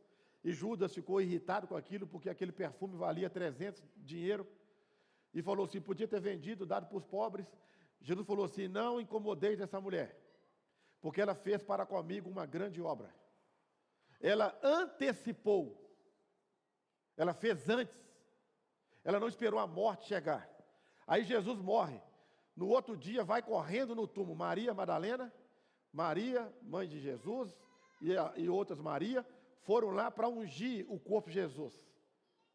e Judas ficou irritado com aquilo, porque aquele perfume valia 300 dinheiro, e falou assim, podia ter vendido, dado para os pobres. Jesus falou assim, não incomodeis essa mulher, porque ela fez para comigo uma grande obra. Ela antecipou, ela fez antes, ela não esperou a morte chegar. Aí Jesus morre, no outro dia vai correndo no túmulo, Maria Madalena, Maria, mãe de Jesus, e outras Maria, foram lá para ungir o corpo de Jesus.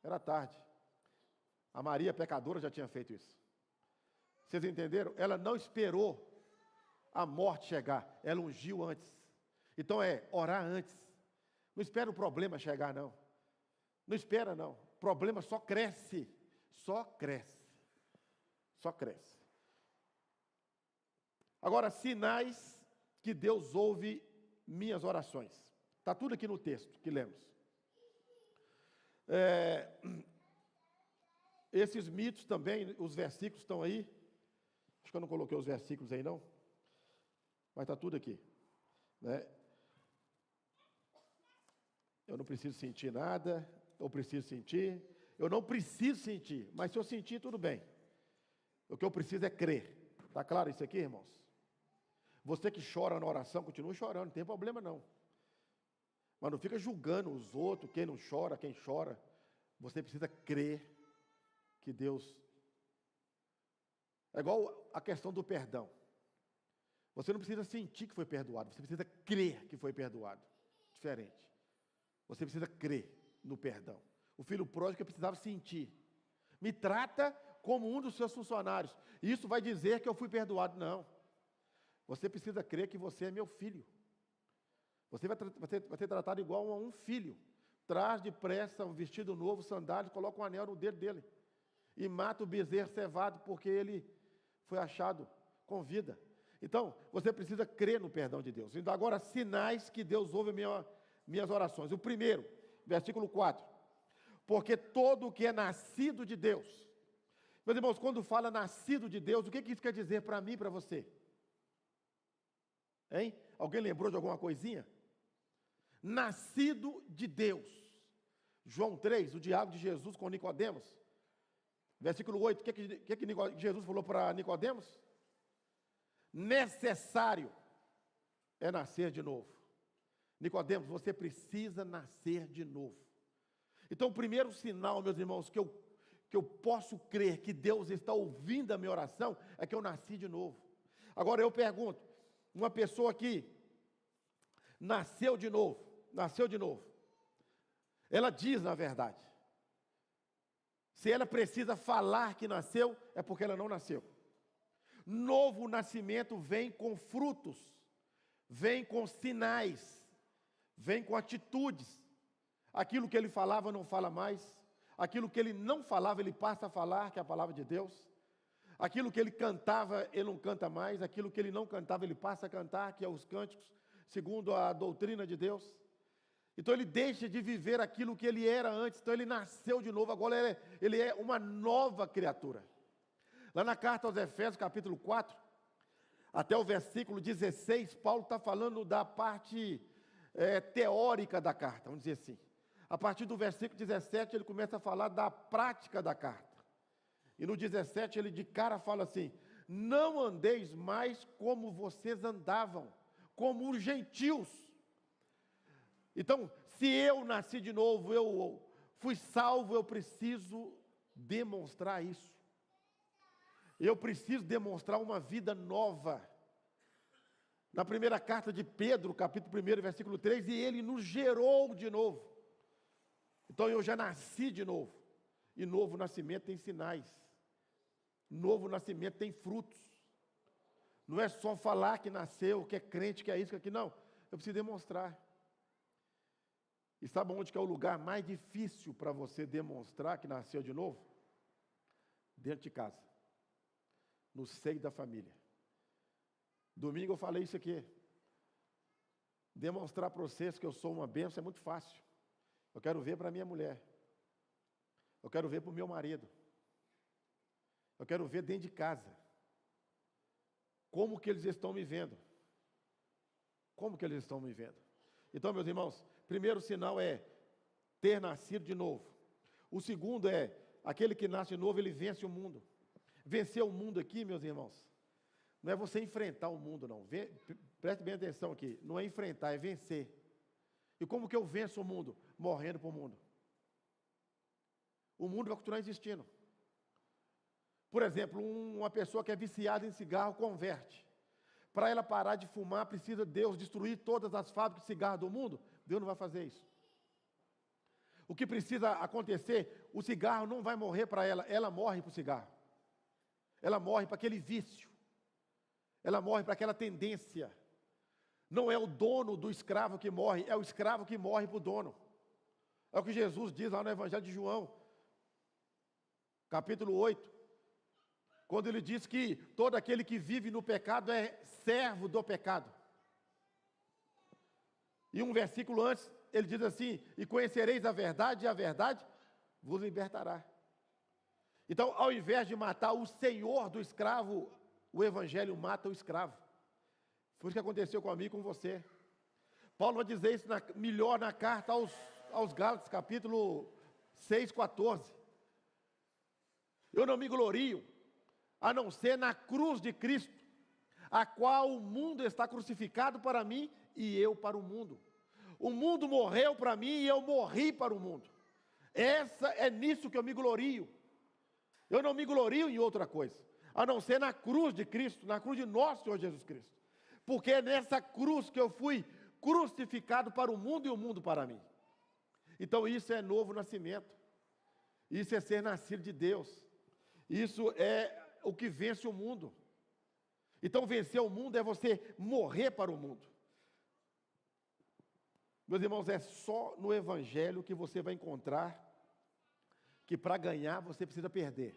Era tarde. A Maria pecadora já tinha feito isso. Vocês entenderam? Ela não esperou a morte chegar, ela ungiu antes. Então orar antes. Não espera o problema chegar, não. Não espera, não. O problema só cresce. Só cresce. Só cresce. Agora, sinais que Deus ouve minhas orações. Está tudo aqui no texto que lemos. Esses mitos também, os versículos estão aí. Acho que eu não coloquei os versículos aí, não. Mas está tudo aqui, né? Eu não preciso sentir nada, eu preciso sentir, eu não preciso sentir, mas se eu sentir, tudo bem. O que eu preciso é crer. Está claro isso aqui, irmãos? Você que chora na oração, continue chorando, não tem problema não. Mas não fica julgando os outros, quem não chora, quem chora. Você precisa crer que Deus... É igual a questão do perdão. Você não precisa sentir que foi perdoado, você precisa crer que foi perdoado. Diferente. Você precisa crer no perdão. O filho pródigo precisava sentir. Me trata como um dos seus funcionários. Isso vai dizer que eu fui perdoado. Não. Você precisa crer que você é meu filho. Você vai ser tratado igual a um filho. Traz depressa um vestido novo, sandálias, coloca um anel no dedo dele. E mata o bezerro cevado porque ele foi achado com vida. Então, você precisa crer no perdão de Deus. Então, agora, sinais que Deus ouve minhas orações. O primeiro, versículo 4. Porque todo o que é nascido de Deus. Meus irmãos, quando fala nascido de Deus, o que isso quer dizer para mim e para você? Hein? Alguém lembrou de alguma coisinha? Nascido de Deus. João 3, o diálogo de Jesus com Nicodemos. Versículo 8, o que Jesus falou para Nicodemos? Necessário é nascer de novo. Nicodemos, você precisa nascer de novo. Então, o primeiro sinal, meus irmãos, que eu posso crer que Deus está ouvindo a minha oração, é que eu nasci de novo. Agora, eu pergunto, uma pessoa que nasceu de novo, ela diz, na verdade, se ela precisa falar que nasceu, é porque ela não nasceu. Novo nascimento vem com frutos, vem com sinais, vem com atitudes. Aquilo que ele falava não fala mais, aquilo que ele não falava ele passa a falar, que é a palavra de Deus. Aquilo que ele cantava ele não canta mais, aquilo que ele não cantava ele passa a cantar, que é os cânticos, segundo a doutrina de Deus. Então ele deixa de viver aquilo que ele era antes, então ele nasceu de novo, agora ele é uma nova criatura. Lá na carta aos Efésios, capítulo 4, até o versículo 16, Paulo está falando da parte teórica da carta, vamos dizer assim. A partir do versículo 17, ele começa a falar da prática da carta. E no 17, ele de cara fala assim, não andeis mais como vocês andavam, como os gentios. Então, se eu nasci de novo, eu fui salvo, eu preciso demonstrar isso. Eu preciso demonstrar uma vida nova. Na primeira carta de Pedro, capítulo 1, versículo 3, e ele nos gerou de novo. Então eu já nasci de novo. E novo nascimento tem sinais. Novo nascimento tem frutos. Não é só falar que nasceu, que é crente, que é isso, que é aquilo. Não, eu preciso demonstrar. E sabe onde que é o lugar mais difícil para você demonstrar que nasceu de novo? Dentro de casa. No seio da família. Domingo eu falei isso aqui. Demonstrar para vocês que eu sou uma bênção é muito fácil. Eu quero ver para minha mulher. Eu quero ver para o meu marido. Eu quero ver dentro de casa. Como que eles estão me vendo. Como que eles estão me vendo. Então, meus irmãos, primeiro sinal é ter nascido de novo. O segundo é, aquele que nasce de novo, ele vence o mundo. Vencer o mundo aqui, meus irmãos, não é você enfrentar o mundo, não. Preste bem atenção aqui. Não é enfrentar, é vencer. E como que eu venço o mundo? Morrendo para o mundo. O mundo vai continuar existindo. Por exemplo, uma pessoa que é viciada em cigarro converte. Para ela parar de fumar, precisa Deus destruir todas as fábricas de cigarro do mundo? Deus não vai fazer isso. O que precisa acontecer, o cigarro não vai morrer para ela morre para o cigarro. Ela morre para aquele vício. Ela morre para aquela tendência. Não é o dono do escravo que morre, é o escravo que morre para o dono. É o que Jesus diz lá no Evangelho de João, capítulo 8, quando ele diz que todo aquele que vive no pecado é servo do pecado. E um versículo antes, ele diz assim, e conhecereis a verdade, e a verdade vos libertará. Então, ao invés de matar o senhor do escravo, o Evangelho mata o escravo. Foi isso que aconteceu comigo e com você. Paulo vai dizer isso melhor na carta aos Gálatas, capítulo 6, 14. Eu não me glorio, a não ser na cruz de Cristo, a qual o mundo está crucificado para mim e eu para o mundo. O mundo morreu para mim e eu morri para o mundo. É nisso que eu me glorio. Eu não me glorio em outra coisa, a não ser na cruz de Cristo, na cruz de nosso Senhor Jesus Cristo. Porque é nessa cruz que eu fui crucificado para o mundo e o mundo para mim. Então isso é novo nascimento. Isso é ser nascido de Deus. Isso é o que vence o mundo. Então vencer o mundo é você morrer para o mundo. Meus irmãos, é só no Evangelho que você vai encontrar que para ganhar você precisa perder.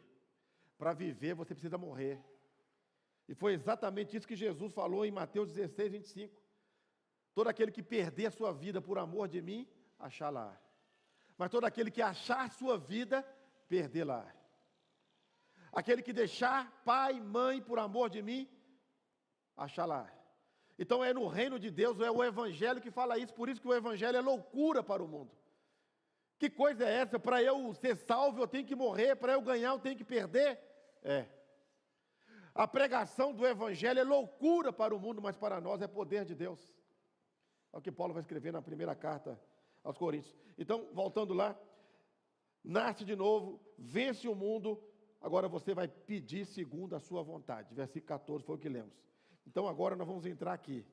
Para viver você precisa morrer. E foi exatamente isso que Jesus falou em Mateus 16, 25. Todo aquele que perder a sua vida por amor de mim, achá-la. Mas todo aquele que achar a sua vida, perdê-la. Aquele que deixar pai, mãe por amor de mim, achá-la. Então é no reino de Deus, é o Evangelho que fala isso, por isso que o Evangelho é loucura para o mundo. Que coisa é essa? Para eu ser salvo eu tenho que morrer, para eu ganhar eu tenho que perder? A pregação do Evangelho é loucura para o mundo, mas para nós é poder de Deus. É o que Paulo vai escrever na primeira carta aos Coríntios. Então, voltando lá, nasce de novo, vence o mundo, agora você vai pedir segundo a sua vontade. Versículo 14 foi o que lemos. Então agora nós vamos entrar aqui.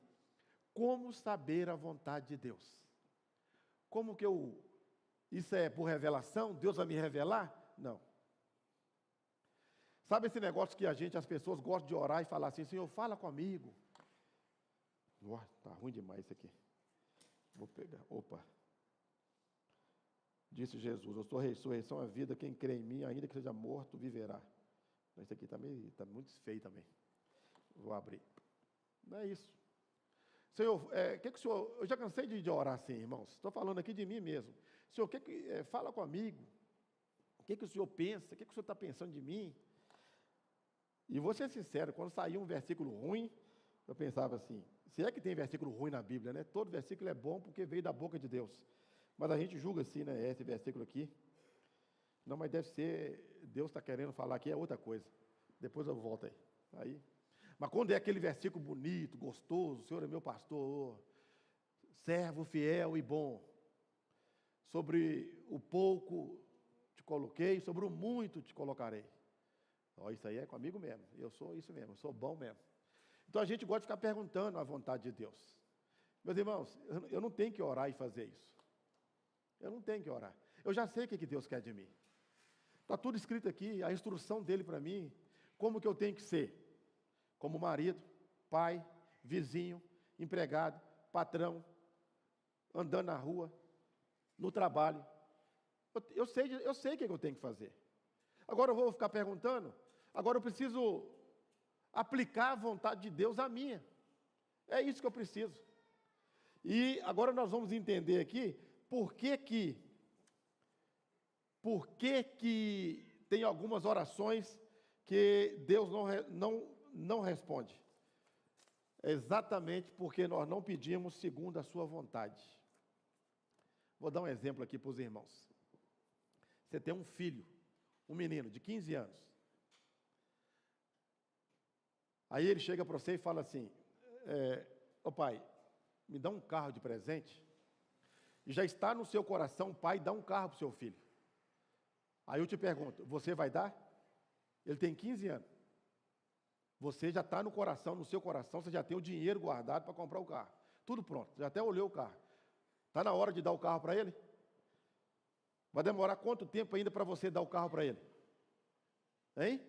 Como saber a vontade de Deus? Como que isso é por revelação? Deus vai me revelar? Não. Sabe esse negócio que as pessoas gostam de orar e falar assim, Senhor, fala comigo. Está ruim demais isso aqui. Vou pegar, opa. Disse Jesus, eu sou a ressurreição, a vida, quem crê em mim, ainda que seja morto, viverá. Isso aqui está muito feio também. Vou abrir. Não é isso. Senhor, que o Senhor, eu já cansei de orar assim, irmãos. Estou falando aqui de mim mesmo. Senhor, fala comigo. O que o Senhor pensa? O que o Senhor está pensando de mim? E vou ser sincero, quando saía um versículo ruim, eu pensava assim, se é que tem versículo ruim na Bíblia, né? Todo versículo é bom porque veio da boca de Deus. Mas a gente julga assim, né? Esse versículo aqui. Não, mas deve ser, Deus está querendo falar aqui, é outra coisa. Depois eu volto aí. Mas quando é aquele versículo bonito, gostoso, o Senhor é meu pastor, servo fiel e bom, sobre o pouco te coloquei, sobre o muito te colocarei. Isso aí é comigo mesmo, eu sou isso mesmo, eu sou bom mesmo. Então a gente gosta de ficar perguntando a vontade de Deus. Meus irmãos, eu não tenho que orar e fazer isso. Eu não tenho que orar. Eu já sei o que Deus quer de mim. Está tudo escrito aqui, a instrução dele para mim, como que eu tenho que ser. Como marido, pai, vizinho, empregado, patrão, andando na rua, no trabalho. Eu sei o que eu tenho que fazer. Agora eu vou ficar perguntando, agora eu preciso aplicar a vontade de Deus à minha. É isso que eu preciso. E agora nós vamos entender aqui por que tem algumas orações que Deus não responde. É exatamente porque nós não pedimos segundo a sua vontade. Vou dar um exemplo aqui para os irmãos. Você tem um filho, um menino de 15 anos. Aí ele chega para você e fala assim, ô pai, me dá um carro de presente. E já está no seu coração, pai, dá um carro para o seu filho. Aí eu te pergunto, você vai dar? Ele tem 15 anos. Você já está no coração, no seu coração, você já tem o dinheiro guardado para comprar o carro. Tudo pronto, já até olhou o carro. Está na hora de dar o carro para ele? Vai demorar quanto tempo ainda para você dar o carro para ele? Hein?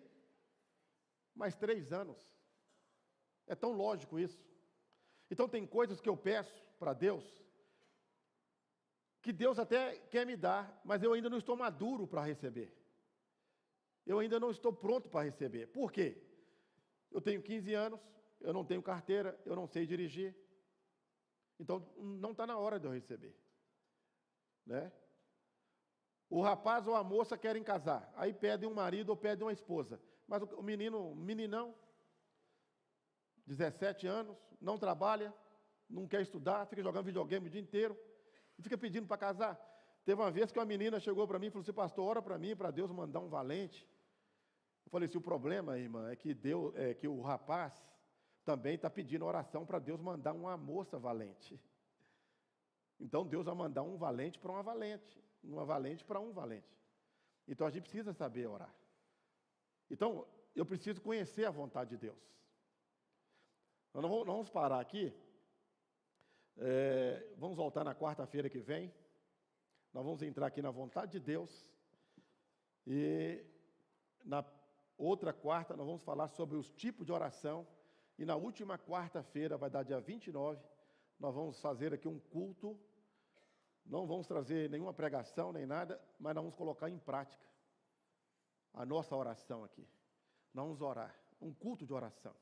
Mais 3 anos. É tão lógico isso. Então tem coisas que eu peço para Deus, que Deus até quer me dar, mas eu ainda não estou maduro para receber. Eu ainda não estou pronto para receber. Por quê? Eu tenho 15 anos, eu não tenho carteira, eu não sei dirigir. Então, não está na hora de eu receber. Né? O rapaz ou a moça querem casar, aí pedem um marido ou pedem uma esposa. Mas o meninão, 17 anos, não trabalha, não quer estudar, fica jogando videogame o dia inteiro, e fica pedindo para casar. Teve uma vez que uma menina chegou para mim e falou assim, pastor, ora para mim, para Deus mandar um valente. Eu falei assim, o problema, irmã, é que o rapaz também está pedindo oração para Deus mandar uma moça valente. Então Deus vai mandar um valente para uma valente para um valente. Então a gente precisa saber orar. Então, eu preciso conhecer a vontade de Deus. Nós não vamos parar aqui. Vamos voltar na quarta-feira que vem. Nós vamos entrar aqui na vontade de Deus. E na outra quarta, nós vamos falar sobre os tipos de oração. E na última quarta-feira, vai dar dia 29, nós vamos fazer aqui um culto. Não vamos trazer nenhuma pregação, nem nada, mas nós vamos colocar em prática a nossa oração aqui. Nós vamos orar, um culto de oração.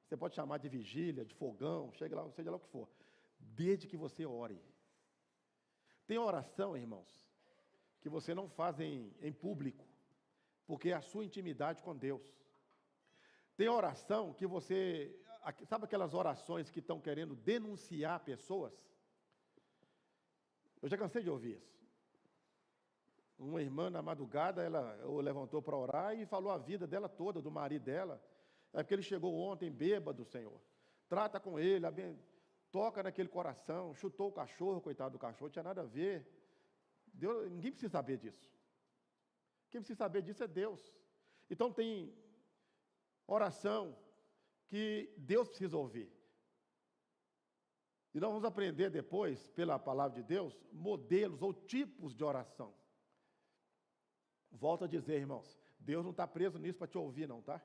Você pode chamar de vigília, de fogão, seja lá o que for, desde que você ore. Tem oração, irmãos, que você não faz em público, porque é a sua intimidade com Deus. Tem oração que você, sabe aquelas orações que estão querendo denunciar pessoas? Eu já cansei de ouvir isso. Uma irmã na madrugada, ela levantou para orar e falou a vida dela toda, do marido dela. É porque ele chegou ontem bêbado, Senhor. Trata com ele, toca naquele coração, chutou o cachorro, coitado do cachorro, não tinha nada a ver. Ninguém precisa saber disso. Quem precisa saber disso é Deus. Então tem oração que Deus precisa ouvir. E nós vamos aprender depois, pela palavra de Deus, modelos ou tipos de oração. Volto a dizer, irmãos, Deus não está preso nisso para te ouvir, não, tá?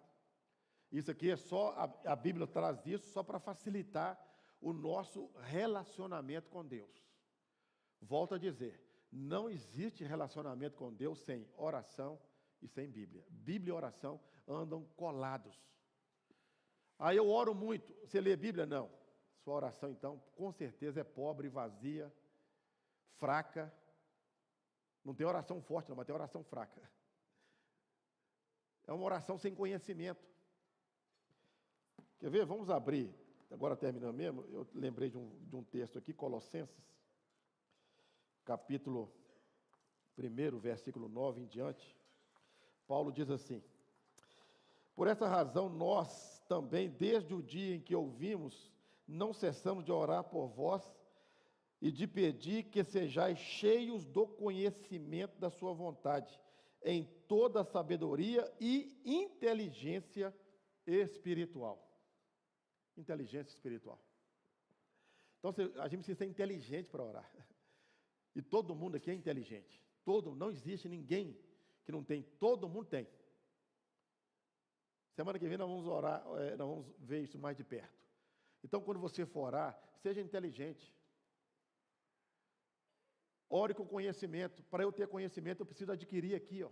Isso aqui é só, a Bíblia traz isso só para facilitar o nosso relacionamento com Deus. Volto a dizer, não existe relacionamento com Deus sem oração e sem Bíblia. Bíblia e oração andam colados. Aí eu oro muito, você lê Bíblia? Não. Sua oração, então, com certeza é pobre, vazia, fraca. Não tem oração forte, não, mas tem oração fraca. É uma oração sem conhecimento. Quer ver? Vamos abrir, agora terminando mesmo, eu lembrei de um texto aqui, Colossenses, capítulo 1, versículo 9 em diante. Paulo diz assim, por essa razão nós também, desde o dia em que ouvimos, não cessamos de orar por vós e de pedir que sejais cheios do conhecimento da sua vontade, em toda sabedoria e inteligência espiritual. Inteligência espiritual. Então, a gente precisa ser inteligente para orar. E todo mundo aqui é inteligente. Não existe ninguém que não tem, todo mundo tem. Semana que vem nós vamos orar, nós vamos ver isso mais de perto. Então, quando você for orar, seja inteligente. Ore com conhecimento. Para eu ter conhecimento, eu preciso adquirir aqui, ó.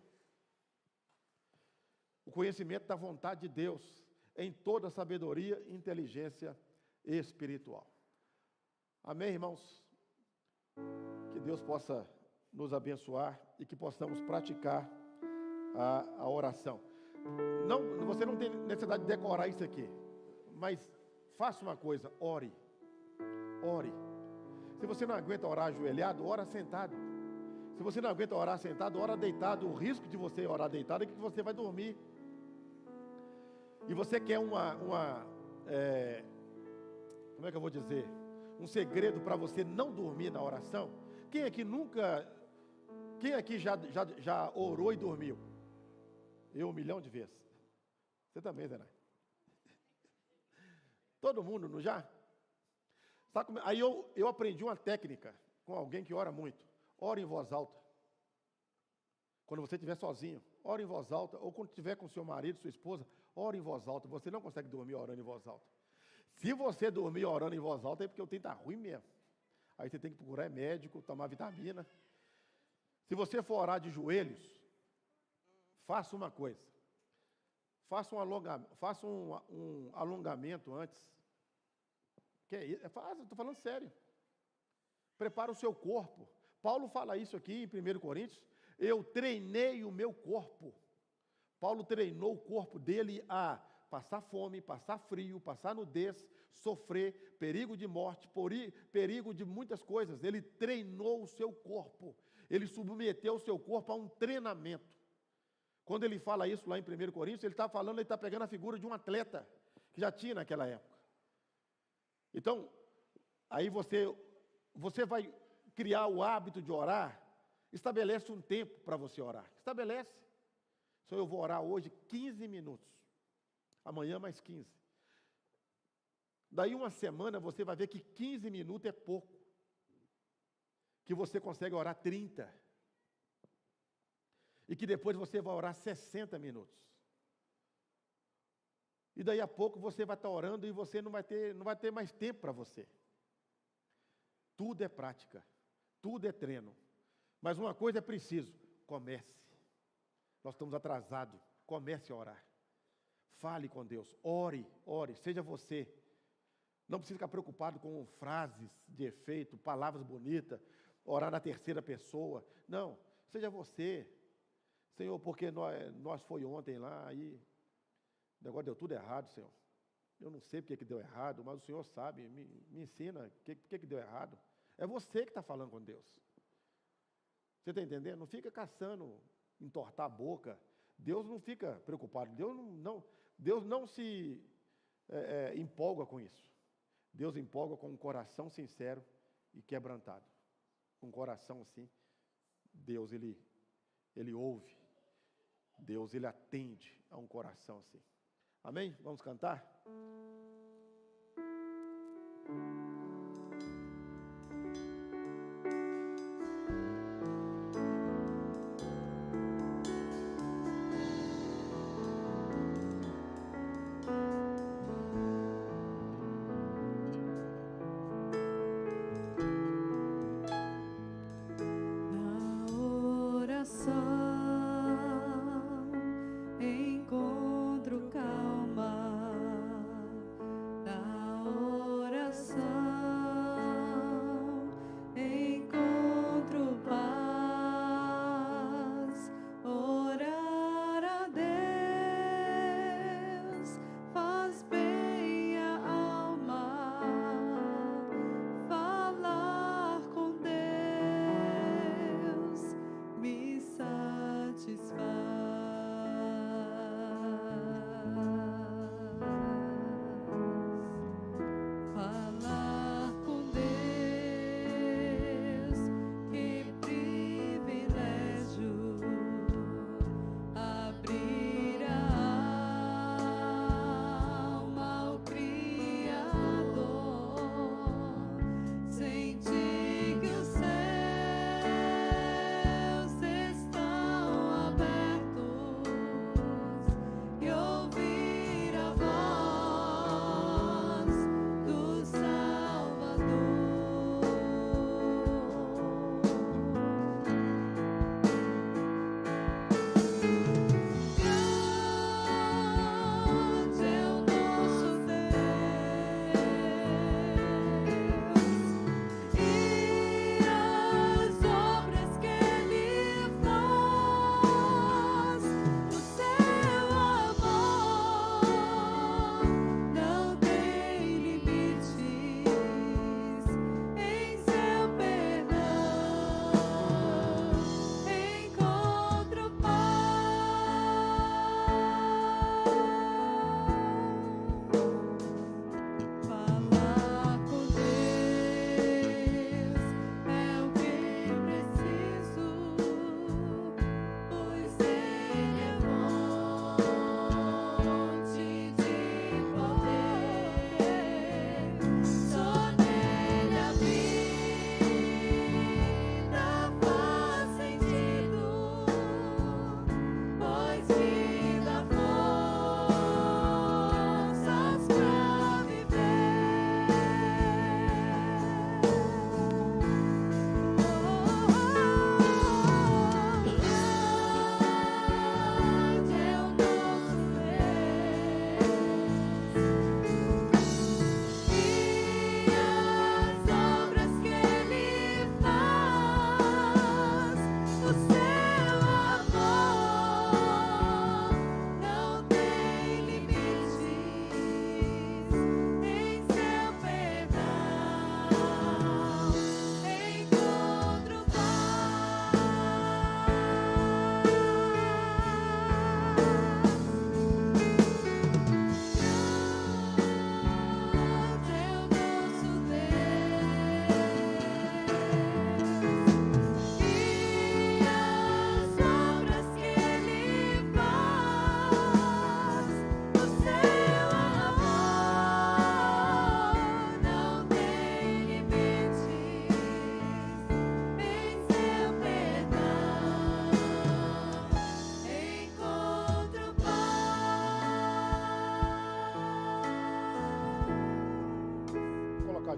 O conhecimento da vontade de Deus, em toda sabedoria e inteligência espiritual. Amém, irmãos? Que Deus possa nos abençoar e que possamos praticar a oração. Você não tem necessidade de decorar isso aqui, mas faça uma coisa, ore. Ore. Se você não aguenta orar ajoelhado, ora sentado. Se você não aguenta orar sentado, ora deitado. O risco de você orar deitado é que você vai dormir. E você quer como é que eu vou dizer? Um segredo para você não dormir na oração? Quem aqui já orou e dormiu? Eu 1 milhão de vezes. Você também, Zé Nai. Todo mundo, não já? Sabe como? Aí eu aprendi uma técnica com alguém que ora muito. Ora em voz alta. Quando você estiver sozinho, ora em voz alta. Ou quando estiver com seu marido, sua esposa, ora em voz alta. Você não consegue dormir orando em voz alta. Se você dormir orando em voz alta, é porque o tempo está ruim mesmo. Aí você tem que procurar médico, tomar vitamina. Se você for orar de joelhos, faça uma coisa. Faça um alongamento antes. Que é isso? É fácil, estou falando sério. Prepara o seu corpo. Paulo fala isso aqui em 1 Coríntios. Eu treinei o meu corpo. Paulo treinou o corpo dele a passar fome, passar frio, passar nudez, sofrer, perigo de morte, perigo de muitas coisas. Ele treinou o seu corpo, ele submeteu o seu corpo a um treinamento. Quando ele fala isso lá em 1 Coríntios, ele está pegando a figura de um atleta, que já tinha naquela época. Então, aí você vai criar o hábito de orar, estabelece um tempo para você orar. Estabelece. Só eu vou orar hoje 15 minutos. Amanhã mais 15. Daí uma semana você vai ver que 15 minutos é pouco. Que você consegue orar 30. E que depois você vai orar 60 minutos. E daí a pouco você vai estar orando e você não vai ter mais tempo para você. Tudo é prática. Tudo é treino. Mas uma coisa é preciso: comece. Nós estamos atrasados. Comece a orar. Fale com Deus. Ore, seja você. Não precisa ficar preocupado com frases de efeito, palavras bonitas, orar na terceira pessoa. Não, seja você. Senhor, porque nós foi ontem lá e o negócio deu tudo errado, Senhor. Eu não sei porque que deu errado, mas o Senhor sabe, me ensina por que deu errado. É você que está falando com Deus. Você está entendendo? Não fica caçando, entortar a boca. Deus não fica preocupado. Deus não se empolga com isso. Deus empolga com um coração sincero e quebrantado. Um coração assim, Deus, ele ouve. Deus, ele atende a um coração assim. Amém? Vamos cantar? Encontro calma na oração.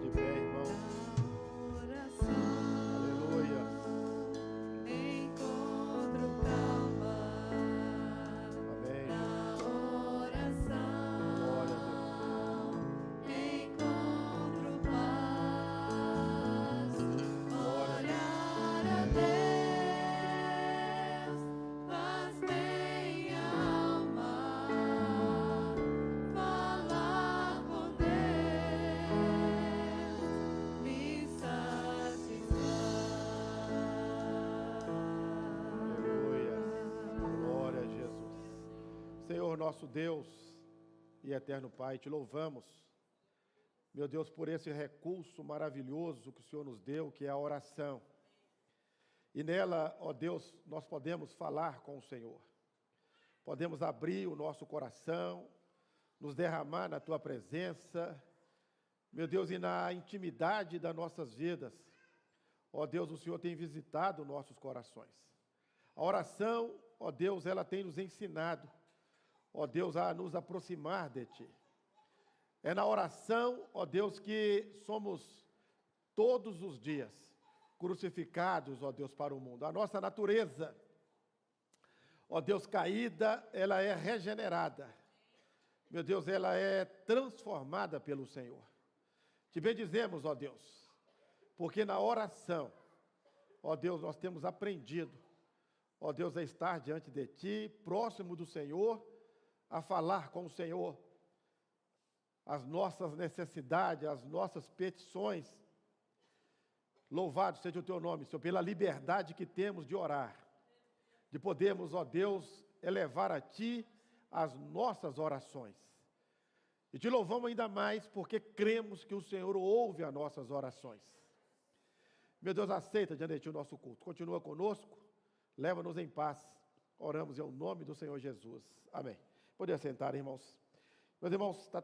de pé, irmãos. Aleluia. Encontro calma. Amém. Oração. Glória a Encontro paz. Glória a Orar a Deus faz bem à alma. Falar com Deus me satisfaz. Aleluia. Glória a Jesus. Senhor nosso Deus e eterno Pai, te louvamos, meu Deus, por esse recurso maravilhoso que o Senhor nos deu, que é a oração. E nela, ó Deus, nós podemos falar com o Senhor. Podemos abrir o nosso coração, nos derramar na Tua presença, meu Deus, e na intimidade das nossas vidas. Ó Deus, o Senhor tem visitado nossos corações. A oração, ó Deus, ela tem nos ensinado, ó Deus, a nos aproximar de Ti. É na oração, ó Deus, que somos todos os dias crucificados, ó Deus, para o mundo. A nossa natureza, ó Deus, caída, ela é regenerada. Meu Deus, ela é transformada pelo Senhor. Te bendizemos, ó Deus, porque na oração, ó Deus, nós temos aprendido, ó Deus, a estar diante de Ti, próximo do Senhor, a falar com o Senhor, as nossas necessidades, as nossas petições. Louvado seja o Teu nome, Senhor, pela liberdade que temos de orar, de podermos, ó Deus, elevar a Ti as nossas orações. E Te louvamos ainda mais porque cremos que o Senhor ouve as nossas orações. Meu Deus, aceita diante de Ti o nosso culto. Continua conosco, leva-nos em paz. Oramos em nome do Senhor Jesus. Amém. Poder sentar, irmãos. Meus irmãos, está